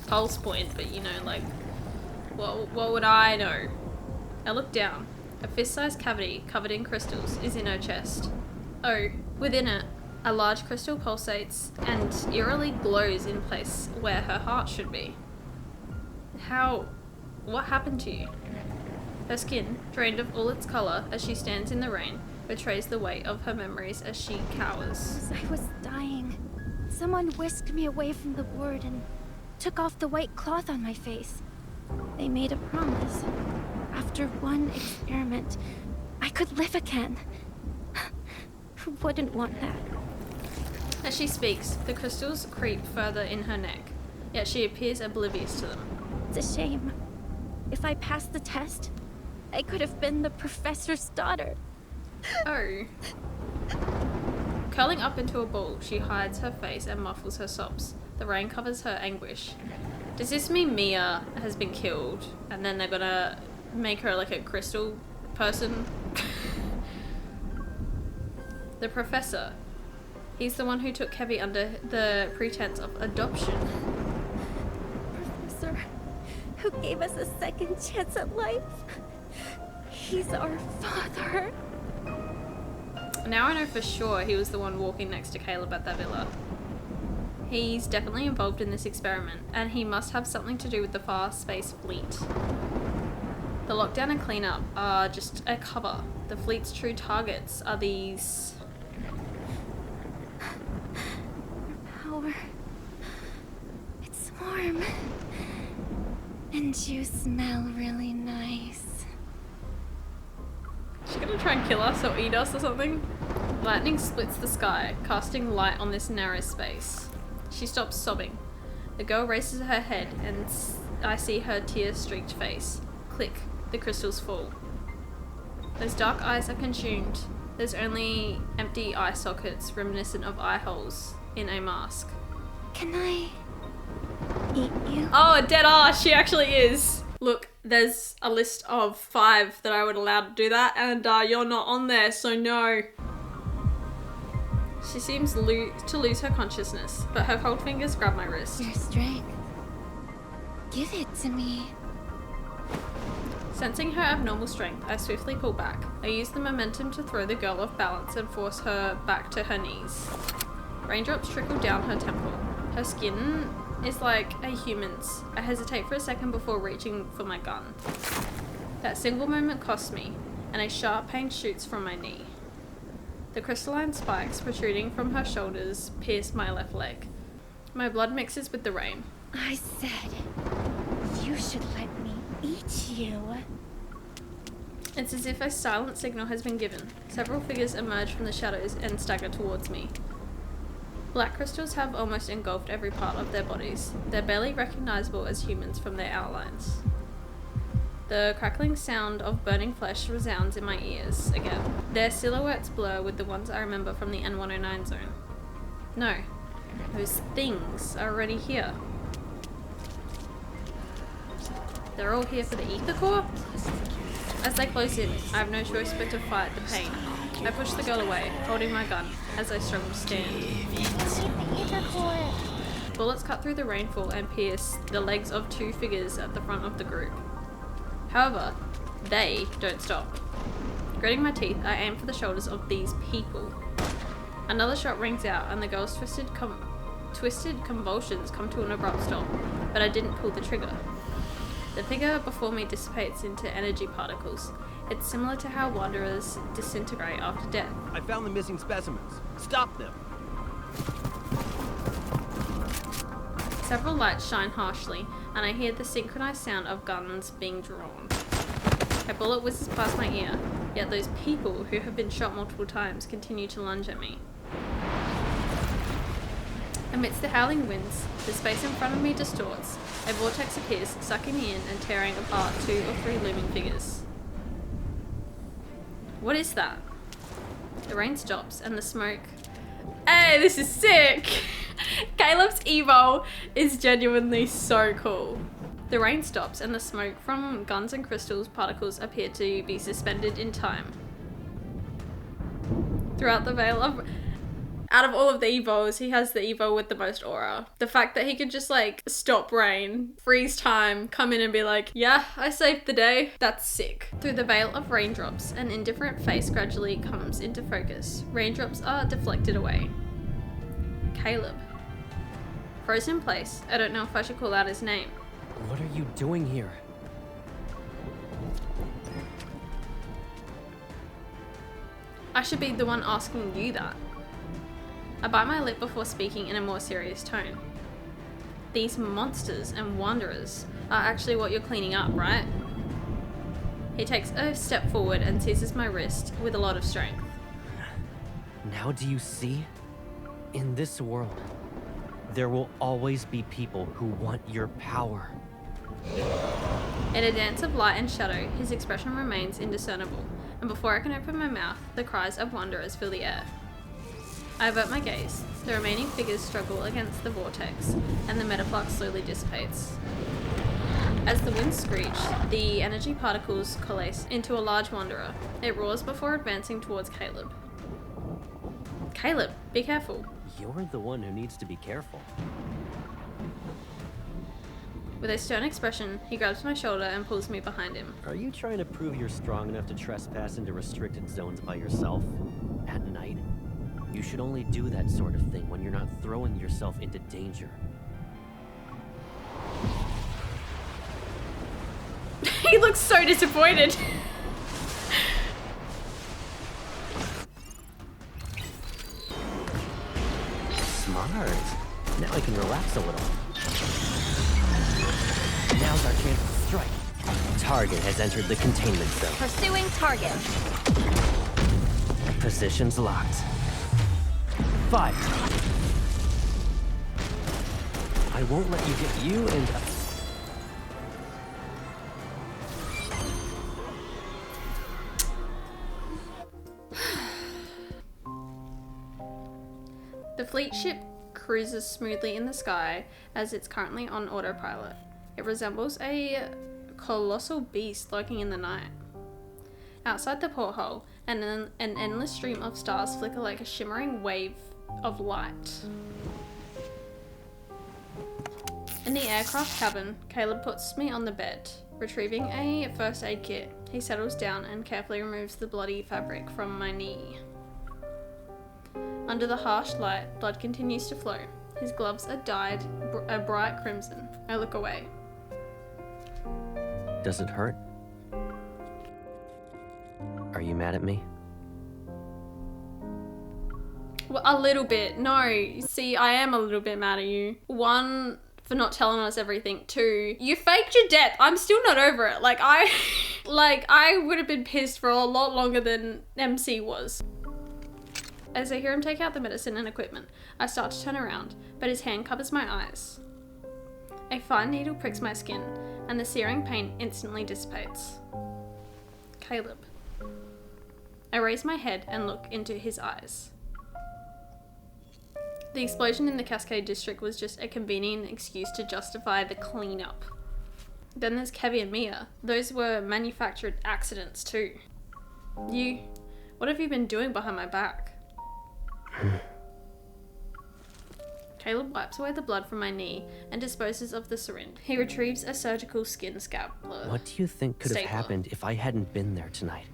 Speaker 2: pulse point, but you know, like, what would I know? I look down. A fist-sized cavity covered in crystals is in her chest. Oh, within it, a large crystal pulsates and eerily glows in place where her heart should be. What happened to you? Her skin, drained of all its colour as she stands in the rain, betrays the weight of her memories as she cowers.
Speaker 10: As I was dying, someone whisked me away from the ward and took off the white cloth on my face. They made a promise. After one experiment, I could live again. Who wouldn't want that?
Speaker 2: As she speaks, the crystals creep further in her neck, yet she appears oblivious to them.
Speaker 10: It's a shame. If I passed the test, I could have been the professor's daughter.
Speaker 2: Oh. Curling up into a ball, she hides her face and muffles her sobs. The rain covers her anguish. Does this mean Mia has been killed and then they're gonna make her like a crystal person? The professor. He's the one who took Kevy under the pretense of adoption.
Speaker 10: Professor, who gave us a second chance at life. He's our father.
Speaker 2: Now I know for sure he was the one walking next to Caleb at that villa. He's definitely involved in this experiment, and he must have something to do with the Far Space Fleet. The lockdown and cleanup are just a cover. The fleet's true targets are these...
Speaker 10: Power. It's warm. And you smell really nice.
Speaker 2: She's gonna try and kill us or eat us or something? Lightning splits the sky, casting light on this narrow space. She stops sobbing. The girl raises her head and I see her tear-streaked face. Click, the crystals fall. Those dark eyes are consumed. There's only empty eye sockets reminiscent of eye holes in a mask.
Speaker 10: Can I eat you?
Speaker 2: Oh, dead ass, she actually is. Look, there's a list of 5 that I would allow to do that, and you're not on there, so no. She seems to lose her consciousness, but her cold fingers grab my wrist.
Speaker 10: Your strength. Give it to me.
Speaker 2: Sensing her abnormal strength, I swiftly pull back. I use the momentum to throw the girl off balance and force her back to her knees. Raindrops trickle down her temple. Her skin is like a human's. I hesitate for a second before reaching for my gun. That single moment costs me, and a sharp pain shoots from my knee. The crystalline spikes protruding from her shoulders pierce my left leg. My blood mixes with the rain.
Speaker 10: I said you should let me eat you.
Speaker 2: It's as if a silent signal has been given. Several figures emerge from the shadows and stagger towards me. Black crystals have almost engulfed every part of their bodies. They're barely recognizable as humans from their outlines. The crackling sound of burning flesh resounds in my ears again. Their silhouettes blur with the ones I remember from the N109 zone. No, those things are already here. They're all here for the ether core? As they close in, I have no choice but to fight the pain. I push the girl away, holding my gun as I struggle to stand. Bullets cut through the rainfall and pierce the legs of two figures at the front of the group. However, they don't stop. Gritting my teeth, I aim for the shoulders of these people. Another shot rings out and the girl's twisted convulsions come to an abrupt stop, but I didn't pull the trigger. The figure before me dissipates into energy particles. It's similar to how wanderers disintegrate after death.
Speaker 11: I found the missing specimens. Stop them!
Speaker 2: Several lights shine harshly, and I hear the synchronized sound of guns being drawn. A bullet whizzes past my ear, yet those people who have been shot multiple times continue to lunge at me. Amidst the howling winds, the space in front of me distorts. A vortex appears, sucking me in and tearing apart 2 or 3 looming figures. What is that? The rain stops and the smoke... Hey, this is sick! Caleb's Evo is genuinely so cool. The rain stops and the smoke from guns and crystals particles appear to be suspended in time. Throughout the veil of... Out of all of the Evos, he has the Evo with the most aura. The fact that he could just like stop rain, freeze time, come in and be like, yeah, I saved the day. That's sick. Through the veil of raindrops, an indifferent face gradually comes into focus. Raindrops are deflected away. Caleb. Frozen in place. I don't know if I should call out his name.
Speaker 1: What are you doing here?
Speaker 2: I should be the one asking you that. I bite my lip before speaking in a more serious tone. These monsters and wanderers are actually what you're cleaning up, right? He takes a step forward and seizes my wrist with a lot of strength.
Speaker 1: Now do you see? In this world, there will always be people who want your power.
Speaker 2: In a dance of light and shadow, his expression remains indiscernible, and before I can open my mouth, the cries of wanderers fill the air. I avert my gaze. The remaining figures struggle against the vortex, and the metaflux slowly dissipates. As the winds screech, the energy particles coalesce into a large wanderer. It roars before advancing towards Caleb. Caleb, be careful.
Speaker 1: You're the one who needs to be careful.
Speaker 2: With a stern expression, he grabs my shoulder and pulls me behind him.
Speaker 1: Are you trying to prove you're strong enough to trespass into restricted zones by yourself? At night? You should only do that sort of thing when you're not throwing yourself into danger.
Speaker 2: He looks so disappointed.
Speaker 1: Smart. Now I can relax a little. Now's our chance to strike. Target has entered the containment zone.
Speaker 10: Pursuing target.
Speaker 1: Positions locked. Fire. I won't let you get you and...
Speaker 2: The fleet ship cruises smoothly in the sky as it's currently on autopilot. It resembles a colossal beast lurking in the night. Outside the porthole, an endless stream of stars flicker like a shimmering wave of light. In the aircraft cabin, Caleb puts me on the bed. Retrieving a first aid kit, he settles down and carefully removes the bloody fabric from my knee. Under the harsh light, blood continues to flow. His gloves are dyed a bright crimson. I look away.
Speaker 1: Does it hurt? Are you mad at me?
Speaker 2: Well, a little bit. No, see, I am a little bit mad at you. 1, for not telling us everything. 2, you faked your death. I'm still not over it. I would have been pissed for a lot longer than MC was. As I hear him take out the medicine and equipment, I start to turn around, but his hand covers my eyes. A fine needle pricks my skin, and the searing pain instantly dissipates. Caleb. I raise my head and look into his eyes. The explosion in the Cascade District was just a convenient excuse to justify the cleanup. Then there's Kevy and Mia. Those were manufactured accidents too. What have you been doing behind my back? Caleb wipes away the blood from my knee and disposes of the syringe. He retrieves a surgical skin scalpel.
Speaker 1: What do you think could have happened if I hadn't been there tonight?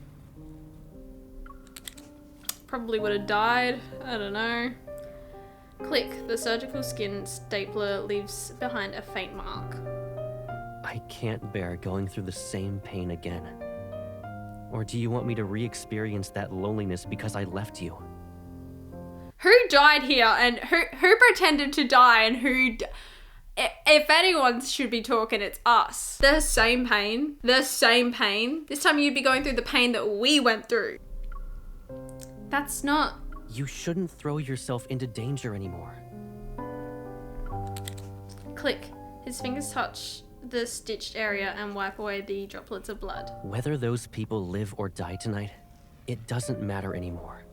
Speaker 2: Probably would have died. I don't know. Click. The surgical skin stapler leaves behind a faint mark.
Speaker 1: I can't bear going through the same pain again. Or do you want me to re-experience that loneliness because I left you?
Speaker 2: Who died here and who pretended to die and if anyone should be talking, it's us. The same pain. The same pain. This time you'd be going through the pain that we went through. That's not...
Speaker 1: You shouldn't throw yourself into danger anymore.
Speaker 2: Click. His fingers touch the stitched area and wipe away the droplets of blood.
Speaker 1: Whether those people live or die tonight, it doesn't matter anymore.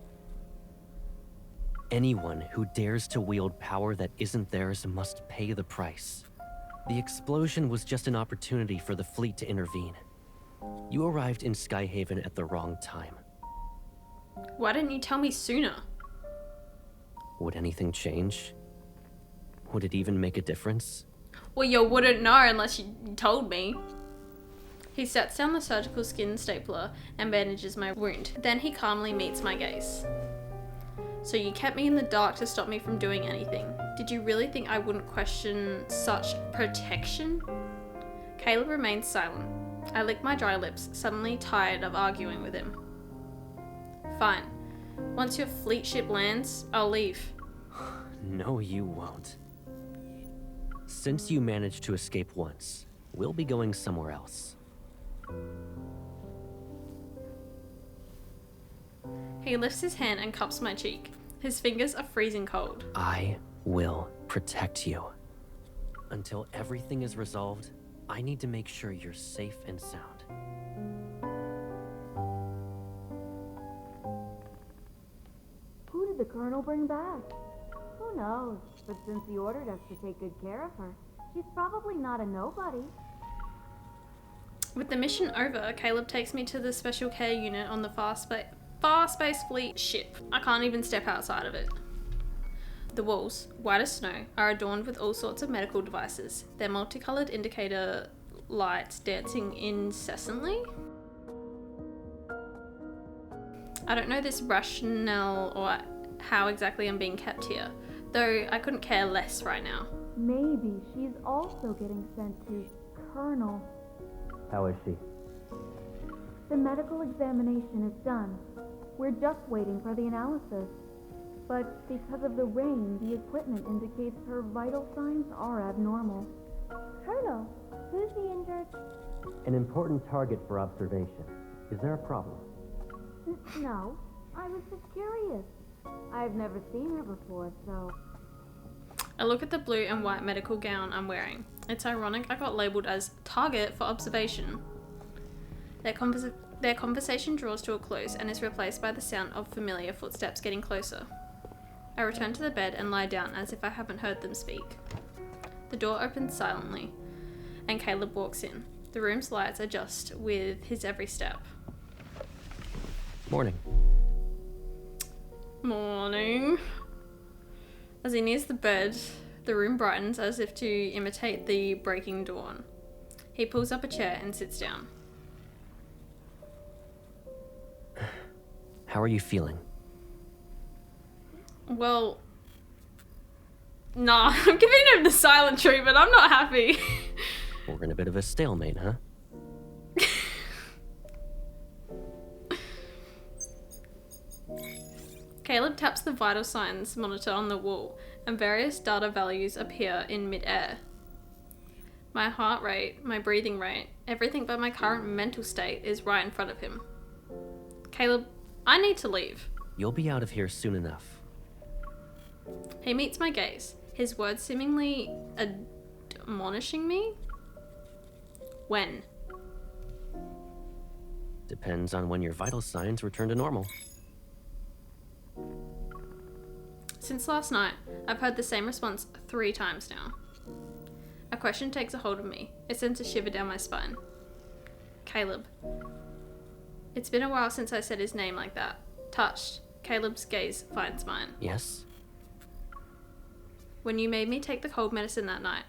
Speaker 1: Anyone who dares to wield power that isn't theirs must pay the price. The explosion was just an opportunity for the fleet to intervene. You arrived in Skyhaven at the wrong time.
Speaker 2: Why didn't you tell me sooner?
Speaker 1: Would anything change? Would it even make a difference?
Speaker 2: Well, you wouldn't know unless you told me. He sets down the surgical skin stapler and bandages my wound. Then he calmly meets my gaze. So you kept me in the dark to stop me from doing anything. Did you really think I wouldn't question such protection? Caleb remains silent. I lick my dry lips, suddenly tired of arguing with him. Fine. Once your fleet ship lands, I'll leave.
Speaker 1: No, you won't. Since you managed to escape once, we'll be going somewhere else.
Speaker 2: He lifts his hand and cups my cheek. His fingers are freezing cold.
Speaker 1: I will protect you. Until everything is resolved, I need to make sure you're safe and sound.
Speaker 12: Who did the Colonel bring back? Who knows? But since he ordered us to take good care of her, she's probably not a nobody.
Speaker 2: With the mission over, Caleb takes me to the special care unit on the Far Space Fleet ship. I can't even step outside of it. The walls, white as snow, are adorned with all sorts of medical devices, their multicolored indicator lights dancing incessantly. I don't know this rationale or how exactly I'm being kept here, though I couldn't care less right now.
Speaker 12: Maybe she's also getting sent to Colonel.
Speaker 1: How is she?
Speaker 12: The medical examination is done. We're just waiting for the analysis. But because of the rain, the equipment indicates her vital signs are abnormal. Colonel, who's the injured?
Speaker 1: An important target for observation. Is there a problem?
Speaker 12: No, I was just curious. I've never seen her before, so...
Speaker 2: I look at the blue and white medical gown I'm wearing. It's ironic I got labelled as target for observation. Their conversation draws to a close and is replaced by the sound of familiar footsteps getting closer. I return to the bed and lie down as if I haven't heard them speak. The door opens silently, and Caleb walks in. The room's lights adjust with his every step.
Speaker 1: Morning.
Speaker 2: Morning. As he nears the bed, the room brightens as if to imitate the breaking dawn. He pulls up a chair and sits down.
Speaker 1: How are you feeling?
Speaker 2: Well, nah, I'm giving him the silent treatment. I'm not happy.
Speaker 1: We're in a bit of a stalemate, huh?
Speaker 2: Caleb taps the vital signs monitor on the wall, and various data values appear in mid-air. My heart rate, my breathing rate, everything but my current mental state is right in front of him. Caleb, I need to leave.
Speaker 1: You'll be out of here soon enough.
Speaker 2: He meets my gaze, his words seemingly admonishing me. When?
Speaker 1: Depends on when your vital signs return to normal.
Speaker 2: Since last night, I've heard the same response 3 times now. A question takes a hold of me. It sends a shiver down my spine. Caleb. It's been a while since I said his name like that. Touched, Caleb's gaze finds mine.
Speaker 1: Yes?
Speaker 2: When you made me take the cold medicine that night,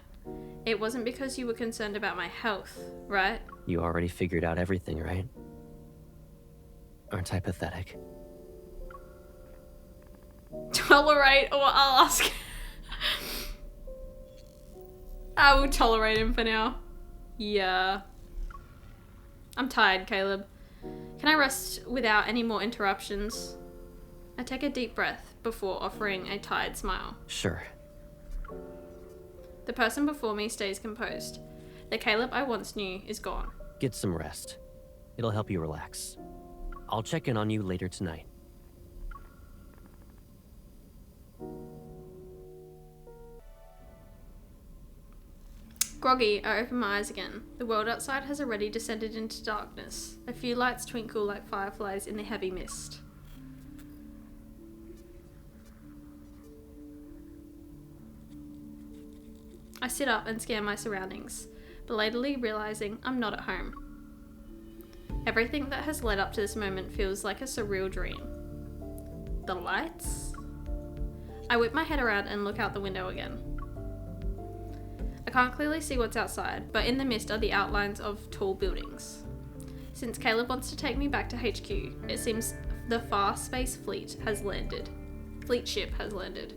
Speaker 2: it wasn't because you were concerned about my health, right?
Speaker 1: You already figured out everything, right? Aren't I pathetic?
Speaker 2: Tolerate or ask. I will tolerate him for now. Yeah. I'm tired, Caleb. Can I rest without any more interruptions? I take a deep breath before offering a tired smile.
Speaker 1: Sure.
Speaker 2: The person before me stays composed. The Caleb I once knew is gone.
Speaker 1: Get some rest. It'll help you relax. I'll check in on you later tonight.
Speaker 2: Groggy, I open my eyes again. The world outside has already descended into darkness. A few lights twinkle like fireflies in the heavy mist. I sit up and scan my surroundings, belatedly realizing I'm not at home. Everything that has led up to this moment feels like a surreal dream. The lights? I whip my head around and look out the window again. I can't clearly see what's outside, but in the mist are the outlines of tall buildings. Since Caleb wants to take me back to HQ, it seems the Far Space Fleet ship has landed.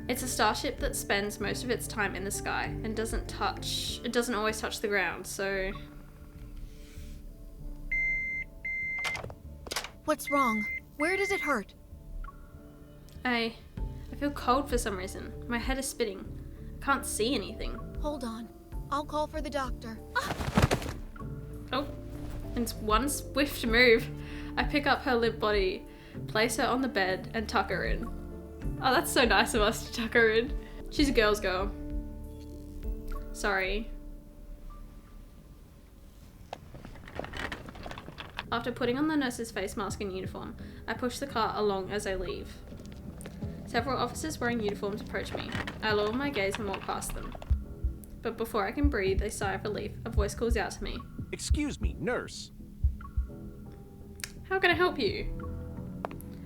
Speaker 2: It's a starship that spends most of its time in the sky and doesn't always touch the ground, so...
Speaker 5: What's wrong? Where does it hurt?
Speaker 2: I feel cold for some reason. My head is spinning. I can't see anything.
Speaker 5: Hold on. I'll call for the doctor.
Speaker 2: Oh, it's one swift move. I pick up her limp body, place her on the bed, and tuck her in. Oh, that's so nice of us to tuck her in. She's a girl's girl. Sorry. After putting on the nurse's face mask and uniform, I push the cart along as I leave. Several officers wearing uniforms approach me. I lower my gaze and walk past them. But before I can breathe a sigh of relief, a voice calls out to me.
Speaker 9: Excuse me, nurse.
Speaker 2: How can I help you?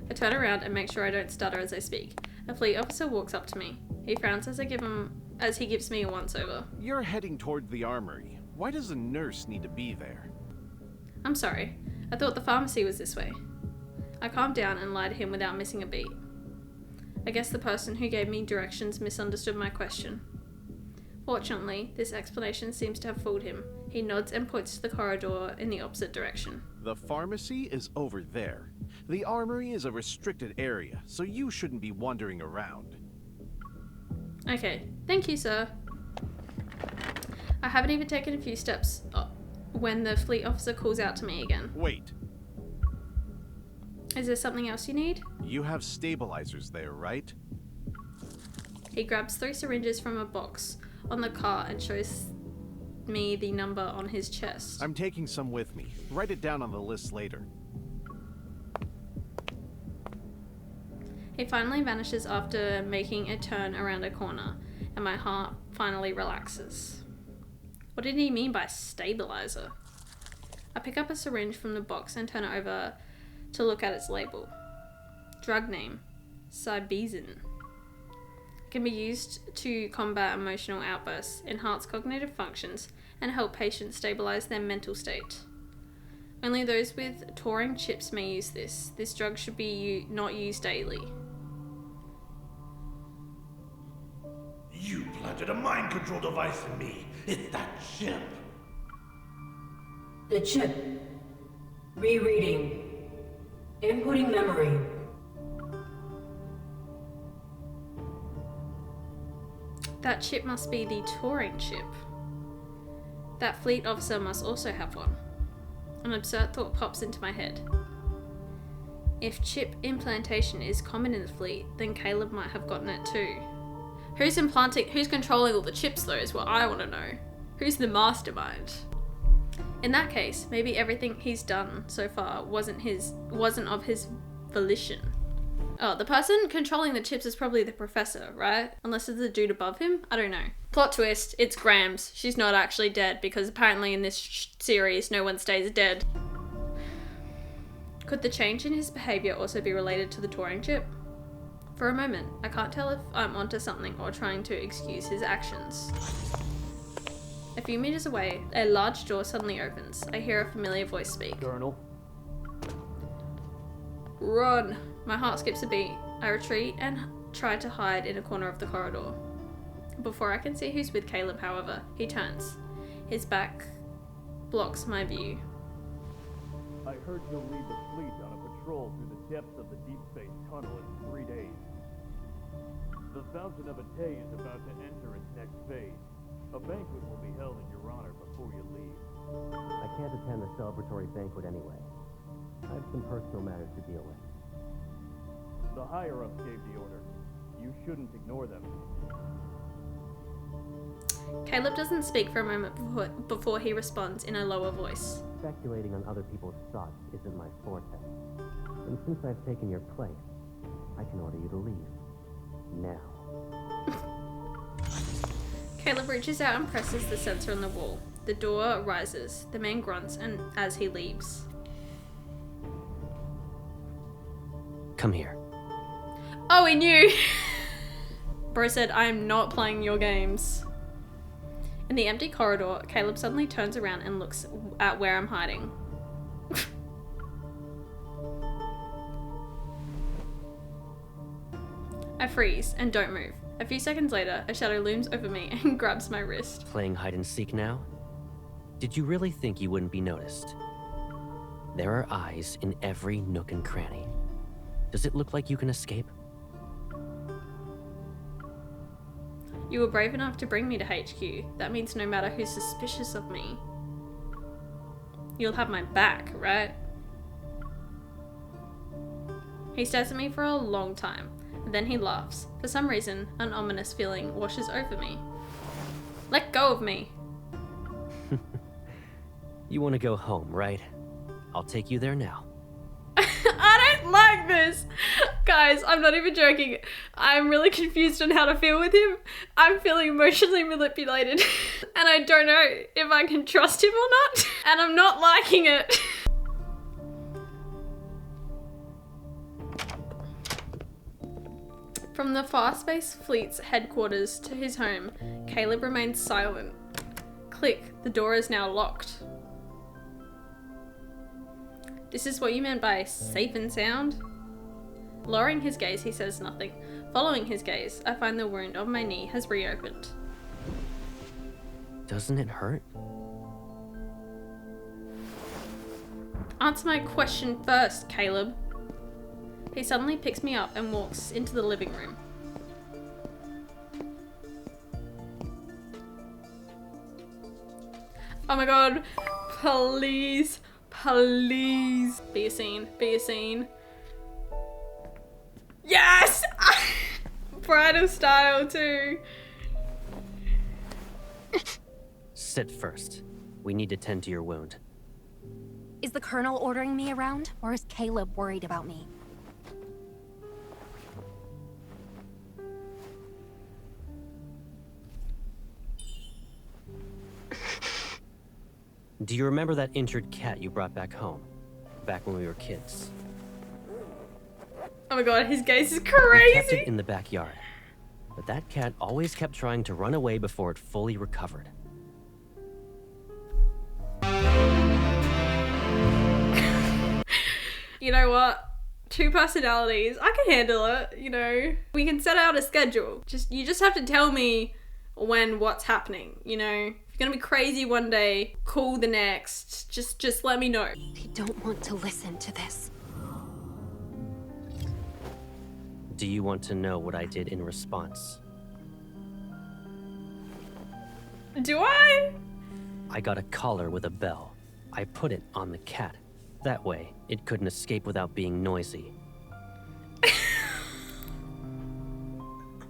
Speaker 2: I turn around and make sure I don't stutter as I speak. A fleet officer walks up to me. He frowns as he gives me a once-over.
Speaker 9: You're heading toward the armory. Why does a nurse need to be there?
Speaker 2: I'm sorry. I thought the pharmacy was this way. I calm down and lie to him without missing a beat. I guess the person who gave me directions misunderstood my question. Fortunately, this explanation seems to have fooled him. He nods and points to the corridor in the opposite direction.
Speaker 9: The pharmacy is over there. The armory is a restricted area, so you shouldn't be wandering around.
Speaker 2: Okay, thank you, sir. I haven't even taken a few steps when the fleet officer calls out to me again.
Speaker 9: Wait.
Speaker 2: Is there something else you need?
Speaker 9: You have stabilizers there, right?
Speaker 2: He grabs 3 syringes from a box on the cart and shows me the number on his chest.
Speaker 9: I'm taking some with me. Write it down on the list later.
Speaker 2: He finally vanishes after making a turn around a corner, and my heart finally relaxes. What did he mean by stabilizer? I pick up a syringe from the box and turn it over to look at its label. Drug name, Cybezin. Can be used to combat emotional outbursts, enhance cognitive functions, and help patients stabilize their mental state. Only those with Turing chips may use this. This drug should be not used daily.
Speaker 13: You planted a mind control device in me. It's that chip.
Speaker 8: The chip. Rereading. Inputting memory.
Speaker 2: That chip must be the Turing chip. That fleet officer must also have one. An absurd thought pops into my head. If chip implantation is common in the fleet, then Caleb might have gotten it too. Who's controlling all the chips though is what I want to know. Who's the mastermind? In that case, maybe everything he's done so far wasn't of his volition. Oh, the person controlling the chips is probably the professor, right? Unless it's the dude above him? I don't know. Plot twist, it's Grams. She's not actually dead because apparently in this series no one stays dead. Could the change in his behavior also be related to the touring chip? For a moment, I can't tell if I'm onto something or trying to excuse his actions. A few meters away, a large door suddenly opens. I hear a familiar voice speak.
Speaker 14: Colonel.
Speaker 2: Run! My heart skips a beat. I retreat and try to hide in a corner of the corridor. Before I can see who's with Caleb, however, he turns. His back blocks my view.
Speaker 14: I heard you'll lead the fleet on a patrol through the depths of the Deepspace tunnel in 3 days. The Fountain of Atay is about to enter its next phase. A banquet will be held in your honor before you leave.
Speaker 1: I can't attend the celebratory banquet anyway. I have some personal matters to deal with.
Speaker 14: The higher-ups gave the order. You shouldn't ignore them.
Speaker 2: Caleb doesn't speak for a moment before he responds in a lower voice.
Speaker 1: Speculating on other people's thoughts isn't my forte. And since I've taken your place, I can order you to leave. Now.
Speaker 2: Caleb reaches out and presses the sensor on the wall. The door rises. The man grunts and as he leaves.
Speaker 1: Come here.
Speaker 2: Oh, he knew! Bro said, I am not playing your games. In the empty corridor, Caleb suddenly turns around and looks at where I'm hiding. I freeze and don't move. A few seconds later, a shadow looms over me and grabs my wrist.
Speaker 1: Playing hide and seek now? Did you really think you wouldn't be noticed? There are eyes in every nook and cranny. Does it look like you can escape?
Speaker 2: You were brave enough to bring me to HQ. That means no matter who's suspicious of me, you'll have my back, right? He stares at me for a long time, and then he laughs. For some reason, an ominous feeling washes over me. Let go of me!
Speaker 1: You want to go home, right? I'll take you there now.
Speaker 2: I don't like this! Guys, I'm not even joking. I'm really confused on how to feel with him. I'm feeling emotionally manipulated. And I don't know if I can trust him or not. And I'm not liking it. From the Fast-Space Fleet's headquarters to his home, Caleb remains silent. Click, the door is now locked. This is what you meant by safe and sound? Lowering his gaze, he says nothing. Following his gaze, I find the wound on my knee has reopened.
Speaker 1: Doesn't it hurt?
Speaker 2: Answer my question first, Caleb. He suddenly picks me up and walks into the living room. Oh my god, please. Please be a scene, be a scene. Yes! Pride of style too.
Speaker 1: Sit first. We need to tend to your wound.
Speaker 10: Is the Colonel ordering me around, or is Caleb worried about me?
Speaker 1: Do you remember that injured cat you brought back home? Back when we were kids?
Speaker 2: Oh my god, his gaze is
Speaker 1: We
Speaker 2: crazy!
Speaker 1: kept it in the backyard. But that cat always kept trying to run away before it fully recovered.
Speaker 2: You know what? 2 personalities. I can handle it, you know. We can set out a schedule. You just have to tell me when what's happening, you know. If you're gonna be crazy one day, cool the next. Just let me know.
Speaker 10: I don't want to listen to this.
Speaker 1: Do you want to know what I did in response?
Speaker 2: Do I?
Speaker 1: I got a collar with a bell. I put it on the cat. That way, it couldn't escape without being noisy.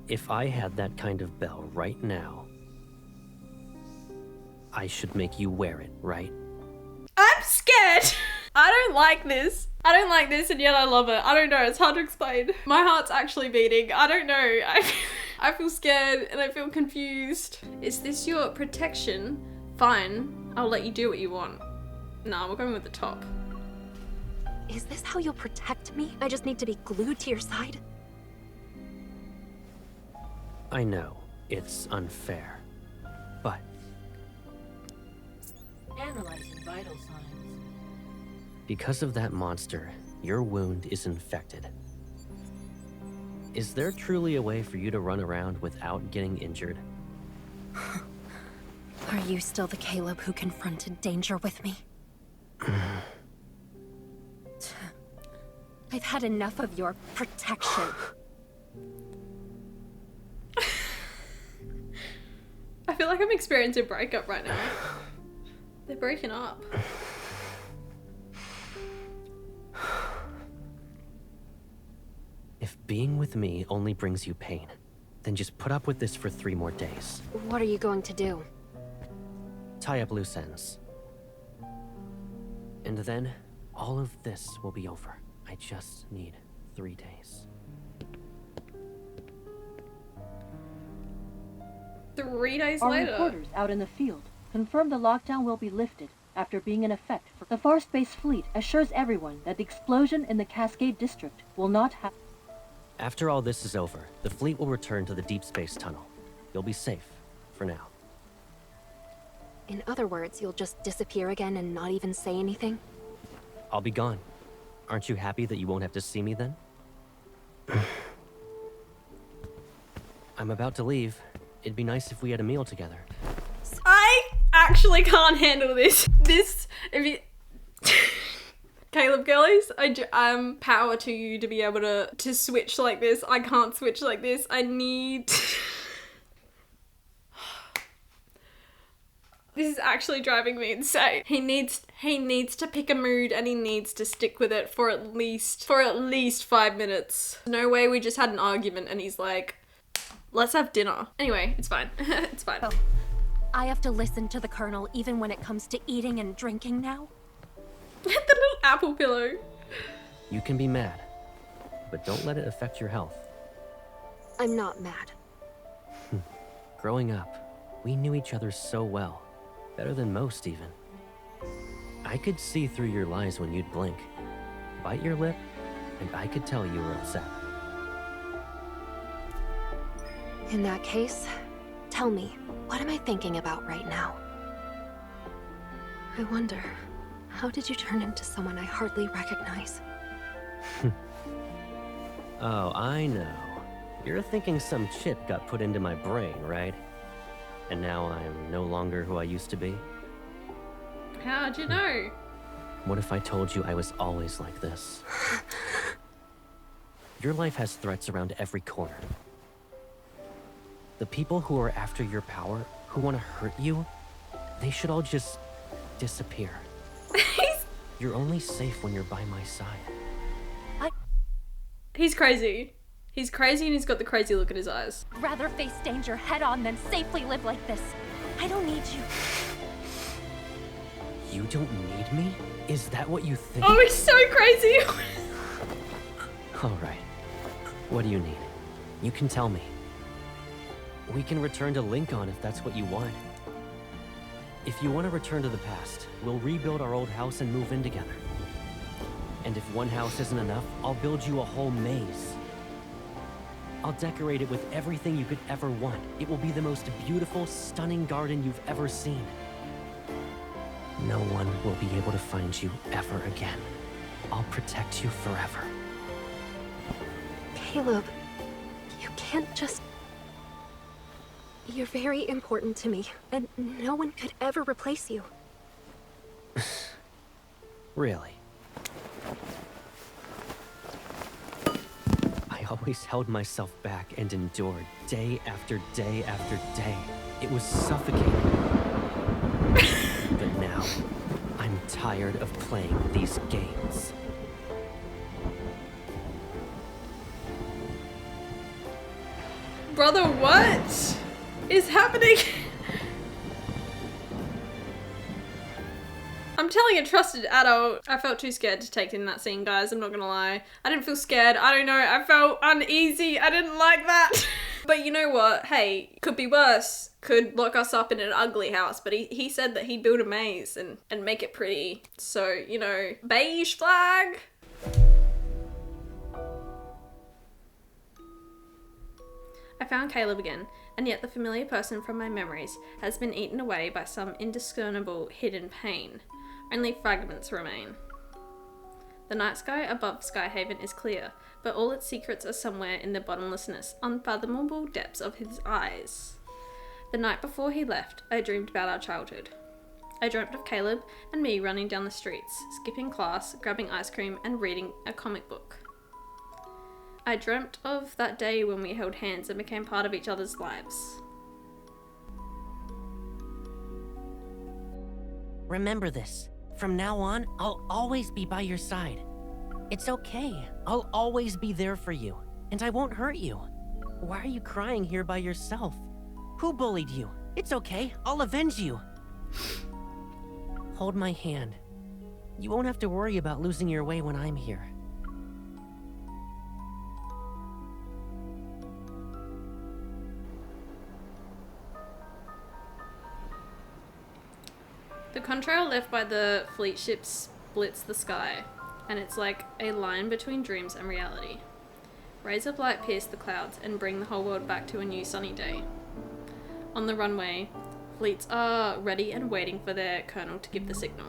Speaker 1: If I had that kind of bell right now, I should make you wear it, right?
Speaker 2: I'm scared. I don't like this. I don't like this, and yet I love it. I don't know. It's hard to explain. My heart's actually beating. I don't know. I feel scared and I feel confused. Is this your protection? Fine. I'll let you do what you want. Nah, we're going with the top.
Speaker 15: Is this how you'll protect me? I just need to be glued to your side?
Speaker 1: I know, it's unfair. But
Speaker 8: Analyzing vital signs.
Speaker 1: because of that monster, your wound is infected. Is there truly a way for you to run around without getting injured?
Speaker 15: Are you still the Caleb who confronted danger with me? I've had enough of your protection.
Speaker 2: I feel like I'm experiencing a breakup right now. They're breaking up.
Speaker 1: If being with me only brings you pain, then just put up with this for 3 more days.
Speaker 15: What are you going to do?
Speaker 1: Tie up loose ends. And then, all of this will be over. I just need 3 days.
Speaker 2: 3 days
Speaker 8: Our
Speaker 2: later.
Speaker 8: reporters out in the field confirm the lockdown will be lifted after being in effect. The Far Space Fleet assures everyone that the explosion in the Cascade District will not happen.
Speaker 1: After all this is over, the fleet will return to the Deepspace tunnel. You'll be safe, for now.
Speaker 15: In other words, you'll just disappear again and not even say anything?
Speaker 1: I'll be gone. Aren't you happy that you won't have to see me then? I'm about to leave. It'd be nice if we had a meal together.
Speaker 2: I actually can't handle this. If you... Caleb girlies, power to you to be able to switch like this. I can't switch like this. I need... This is actually driving me insane. He needs to pick a mood and he needs to stick with it for at least 5 minutes. No way we just had an argument and he's like, let's have dinner. Anyway, it's fine. It's fine.
Speaker 15: Oh, I have to listen to the Colonel even when it comes to eating and drinking now?
Speaker 2: The little apple pillow.
Speaker 1: You can be mad, but don't let it affect your health.
Speaker 15: I'm not mad.
Speaker 1: Growing up, we knew each other so well. Better than most, even. I could see through your lies when you'd blink. Bite your lip, and I could tell you were upset.
Speaker 15: In that case, tell me, what am I thinking about right now? I wonder, how did you turn into someone I hardly recognize?
Speaker 1: Oh, I know. You're thinking some chip got put into my brain, right? And now I'm no longer who I used to be?
Speaker 2: How'd you know?
Speaker 1: What if I told you I was always like this? Your life has threats around every corner. The people who are after your power, who want to hurt you, they should all just disappear. You're only safe when you're by my side.
Speaker 2: He's crazy. He's crazy and he's got the crazy look in his eyes.
Speaker 15: Rather face danger head on than safely live like this. I don't need you.
Speaker 1: You don't need me? Is that what you think?
Speaker 2: Oh, he's so crazy.
Speaker 1: All right. What do you need? You can tell me. We can return to Lincoln if that's what you want. If you want to return to the past, we'll rebuild our old house and move in together. And if one house isn't enough, I'll build you a whole maze. I'll decorate it with everything you could ever want. It will be the most beautiful, stunning garden you've ever seen. No one will be able to find you ever again. I'll protect you forever.
Speaker 15: Caleb, you can't just... You're very important to me, and no one could ever replace you.
Speaker 1: Really? I always held myself back and endured day after day after day. It was suffocating. But now, I'm tired of playing these games.
Speaker 2: Brother, what is happening? I'm telling a trusted adult. I felt too scared to take in that scene, guys. I'm not gonna lie. I didn't feel scared. I don't know. I felt uneasy. I didn't like that. But you know what? Hey, could be worse. Could lock us up in an ugly house. But he said that he'd build a maze and make it pretty. So, you know, beige flag. I found Caleb again, and yet the familiar person from my memories has been eaten away by some indiscernible hidden pain. Only fragments remain. The night sky above Skyhaven is clear, but all its secrets are somewhere in the bottomlessness, unfathomable depths of his eyes. The night before he left, I dreamed about our childhood. I dreamt of Caleb and me running down the streets, skipping class, grabbing ice cream, and reading a comic book. I dreamt of that day when we held hands and became part of each other's lives.
Speaker 16: Remember this. From now on, I'll always be by your side. It's okay. I'll always be there for you, and I won't hurt you. Why are you crying here by yourself? Who bullied you? It's okay. I'll avenge you. Hold my hand. You won't have to worry about losing your way when I'm here.
Speaker 2: The contrail left by the fleet ship splits the sky, and it's like a line between dreams and reality. Rays of light pierce the clouds and bring the whole world back to a new sunny day. On the runway, fleets are ready and waiting for their colonel to give the signal.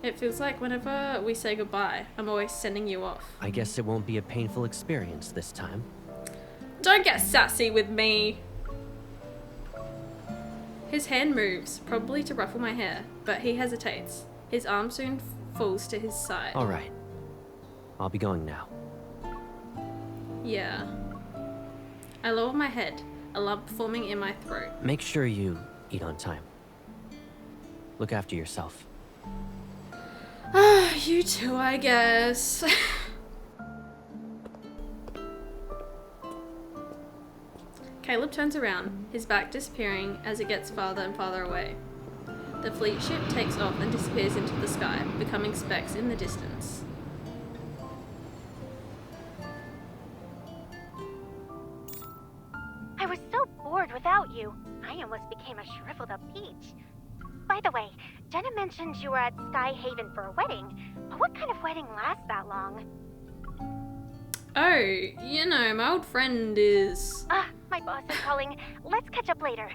Speaker 2: It feels like whenever we say goodbye, I'm always sending you off.
Speaker 1: I guess it won't be a painful experience this time.
Speaker 2: Don't get sassy with me! His hand moves, probably to ruffle my hair, but he hesitates. His arm soon falls to his side.
Speaker 1: All right. I'll be going now.
Speaker 2: Yeah. I lower my head, a lump forming in my throat.
Speaker 1: Make sure you eat on time. Look after yourself.
Speaker 2: You too, I guess. Caleb turns around, his back disappearing as it gets farther and farther away. The fleet ship takes off and disappears into the sky, becoming specks in the distance.
Speaker 17: I was so bored without you. I almost became a shriveled up peach. By the way, Jenna mentioned you were at Skyhaven for a wedding. What kind of wedding lasts that long?
Speaker 2: Oh, you know, my old friend is...
Speaker 17: My boss is calling. Let's catch up later.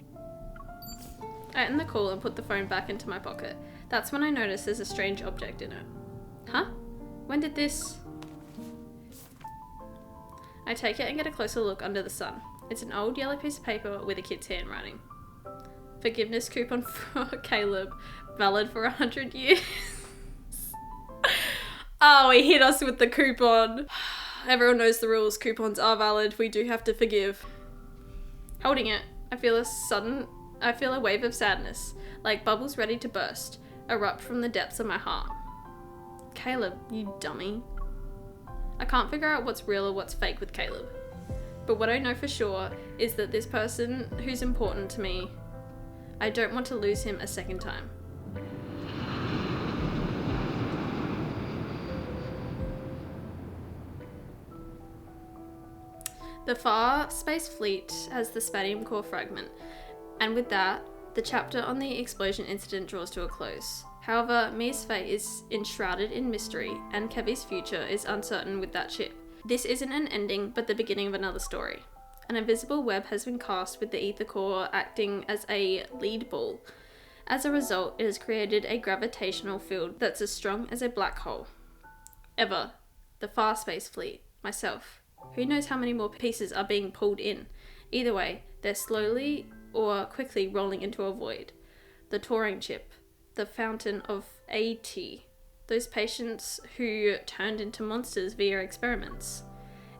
Speaker 2: I end the call and put the phone back into my pocket. That's when I notice there's a strange object in it. Huh? When did this... I take it and get a closer look under the sun. It's an old yellow piece of paper with a kid's handwriting. Forgiveness coupon for Caleb. Valid for 100 years. Oh, he hit us with the coupon. Everyone knows the rules. Coupons are valid. We do have to forgive. Holding it, I feel a wave of sadness, like bubbles ready to burst, erupt from the depths of my heart. Caleb, you dummy. I can't figure out what's real or what's fake with Caleb. But what I know for sure is that this person who's important to me, I don't want to lose him a second time. The far space fleet has the spatium core fragment, and with that, the chapter on the explosion incident draws to a close. However, Mia's fate is enshrouded in mystery, and Kevy's future is uncertain with that chip. This isn't an ending, but the beginning of another story. An invisible web has been cast with the ether core acting as a lead ball. As a result, it has created a gravitational field that's as strong as a black hole. Ever, the far space fleet, myself. Who knows how many more pieces are being pulled in? Either way, they're slowly or quickly rolling into a void. The Turing chip, the fountain of AT, those patients who turned into monsters via experiments.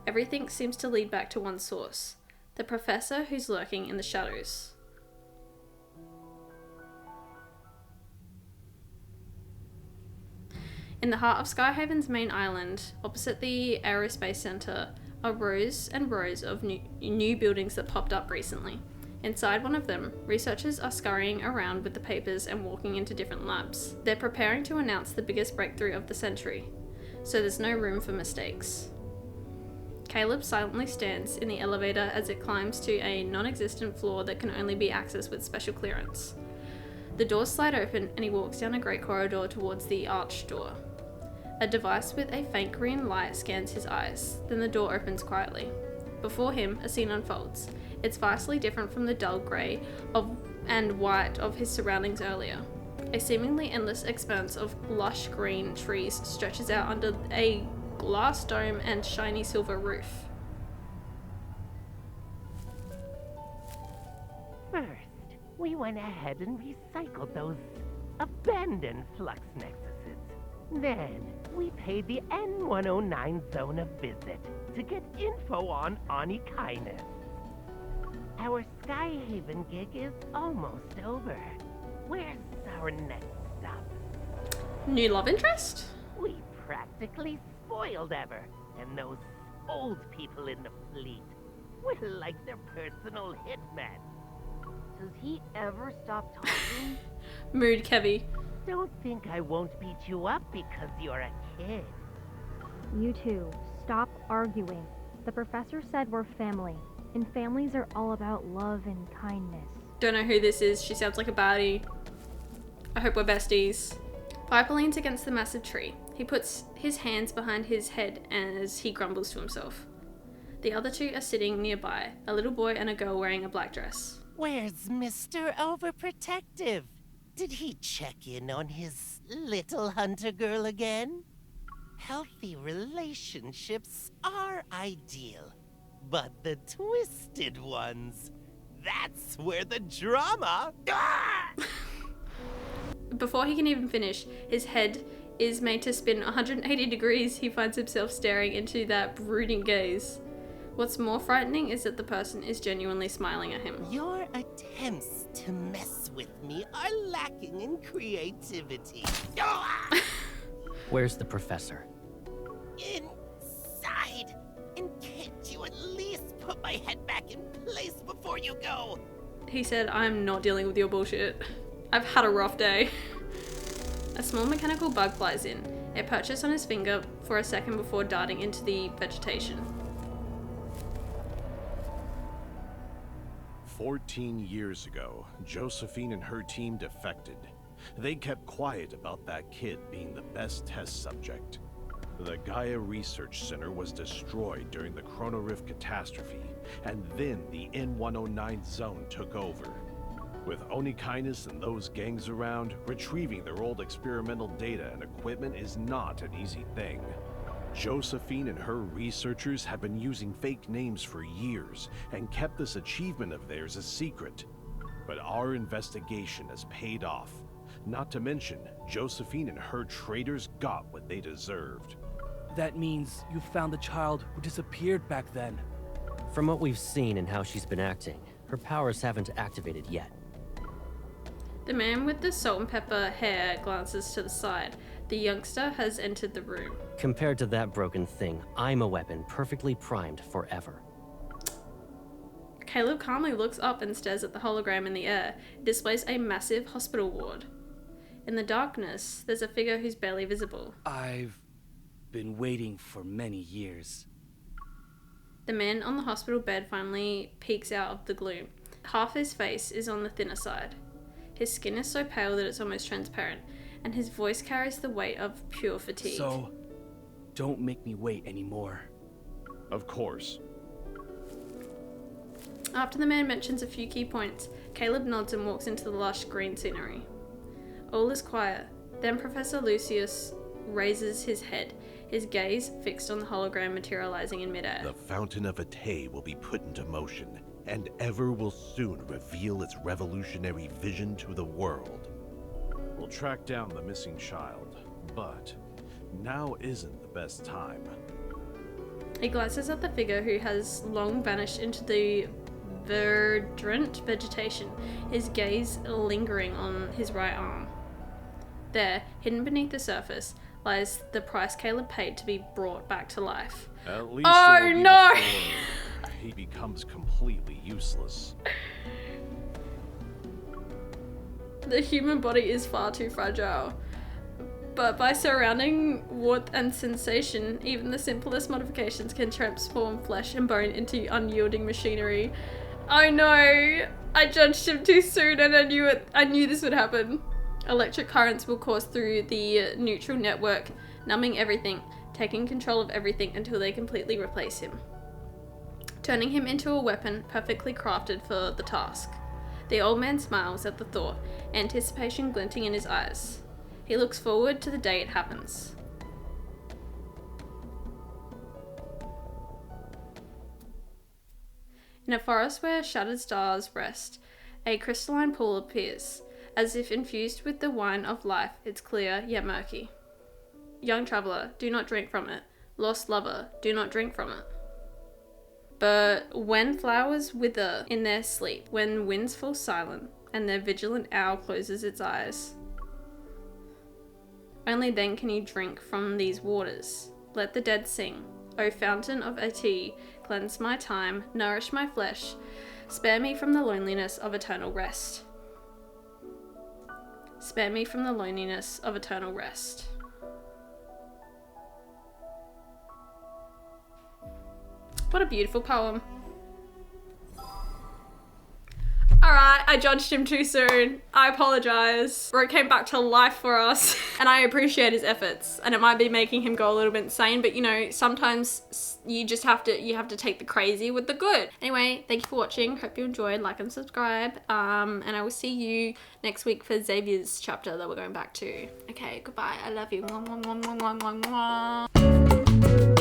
Speaker 2: Everything seems to lead back to one source, the professor who's lurking in the shadows. In the heart of Skyhaven's main island, opposite the Aerospace Center, are rows and rows of new buildings that popped up recently. Inside one of them, researchers are scurrying around with the papers and walking into different labs. They're preparing to announce the biggest breakthrough of the century, so there's no room for mistakes. Caleb silently stands in the elevator as it climbs to a non-existent floor that can only be accessed with special clearance. The doors slide open and he walks down a great corridor towards the arched door. A device with a faint green light scans his eyes, then the door opens quietly. Before him, a scene unfolds. It's vastly different from the dull grey and white of his surroundings earlier. A seemingly endless expanse of lush green trees stretches out under a glass dome and shiny silver roof.
Speaker 7: First, we went ahead and recycled those abandoned flux nexuses. Then, we paid the N109 zone a visit to get info on Anikainis. Our Skyhaven gig is almost over. Where's our next stop?
Speaker 2: New love interest?
Speaker 7: We practically spoiled Ever, and those old people in the fleet were like their personal hitmen.
Speaker 5: Does he ever stop talking?
Speaker 2: Mood Kevy.
Speaker 7: Don't think I won't beat you up because you're a kid.
Speaker 12: You two, stop arguing. The professor said we're family, and families are all about love and kindness.
Speaker 2: Don't know who this is. She sounds like a baddie. I hope we're besties. Piper leans against the massive tree. He puts his hands behind his head as he grumbles to himself. The other two are sitting nearby, a little boy and a girl wearing a black dress.
Speaker 7: Where's Mr. Overprotective? Did he check in on his little hunter girl again? Healthy relationships are ideal, but the twisted ones, that's where the drama...
Speaker 2: Before he can even finish, his head is made to spin 180 degrees. He finds himself staring into that brooding gaze. What's more frightening is that the person is genuinely smiling at him.
Speaker 7: Your attempts to mess with me are lacking in creativity.
Speaker 1: Where's the professor?
Speaker 7: Inside. And can't you at least put my head back in place before you go?
Speaker 2: He said, I'm not dealing with your bullshit. I've had a rough day. A small mechanical bug flies in. It perches on his finger for a second before darting into the vegetation.
Speaker 9: 14 years ago, Josephine and her team defected. They kept quiet about that kid being the best test subject. The Gaia Research Center was destroyed during the Chrono Rift catastrophe, and then the N109 zone took over. With Onikainis and those gangs around, retrieving their old experimental data and equipment is not an easy thing. Josephine and her researchers have been using fake names for years and kept this achievement of theirs a secret. But our investigation has paid off. Not to mention, Josephine and her traitors got what they deserved.
Speaker 11: That means you found the child who disappeared back then.
Speaker 1: From what we've seen and how she's been acting, her powers haven't activated yet.
Speaker 2: The man with the salt and pepper hair glances to the side. The youngster has entered the room.
Speaker 1: Compared to that broken thing, I'm a weapon perfectly primed forever.
Speaker 2: Caleb calmly looks up and stares at the hologram in the air. It displays a massive hospital ward. In the darkness, there's a figure who's barely visible.
Speaker 11: I've been waiting for many years.
Speaker 2: The man on the hospital bed finally peeks out of the gloom. Half his face is on the thinner side. His skin is so pale that it's almost transparent, and his voice carries the weight of pure fatigue.
Speaker 11: So, don't make me wait anymore.
Speaker 9: Of course.
Speaker 2: After the man mentions a few key points, Caleb nods and walks into the lush green scenery. All is quiet. Then Professor Lucius raises his head, his gaze fixed on the hologram materializing in midair.
Speaker 6: The Fountain of Atay will be put into motion, and Ever will soon reveal its revolutionary vision to the world.
Speaker 9: We'll track down the missing child, but now isn't the best time.
Speaker 2: He glances at the figure who has long vanished into the verdant vegetation, his gaze lingering on his right arm. There, hidden beneath the surface, lies the price Caleb paid to be brought back to life.
Speaker 9: At least
Speaker 2: oh
Speaker 9: it will be
Speaker 2: no!
Speaker 9: before he becomes completely useless.
Speaker 2: The human body is far too fragile. But by surrounding warmth and sensation, even the simplest modifications can transform flesh and bone into unyielding machinery. Oh no! I judged him too soon and I knew it. I knew this would happen. Electric currents will course through the neutral network, numbing everything, taking control of everything until they completely replace him. turning him into a weapon perfectly crafted for the task. The old man smiles at the thought, anticipation glinting in his eyes. He looks forward to the day it happens. In a forest where shattered stars rest, a crystalline pool appears. As if infused with the wine of life, it's clear yet murky. Young traveler, do not drink from it. Lost lover, do not drink from it. But when flowers wither in their sleep, when winds fall silent, and their vigilant owl closes its eyes, only then can you drink from these waters. Let the dead sing. O fountain of Ati, cleanse my time, nourish my flesh, spare me from the loneliness of eternal rest. Spare me from the loneliness of eternal rest. What a beautiful poem. Alright, I judged him too soon. I apologize. Roke came back to life for us and I appreciate his efforts, and it might be making him go a little bit insane, but you know, sometimes you just have to take the crazy with the good. Anyway, thank you for watching. Hope you enjoyed. Like and subscribe. And I will see you next week for Xavier's chapter that we're going back to. Okay, goodbye. I love you. Mwah, mwah, mwah, mwah, mwah, mwah.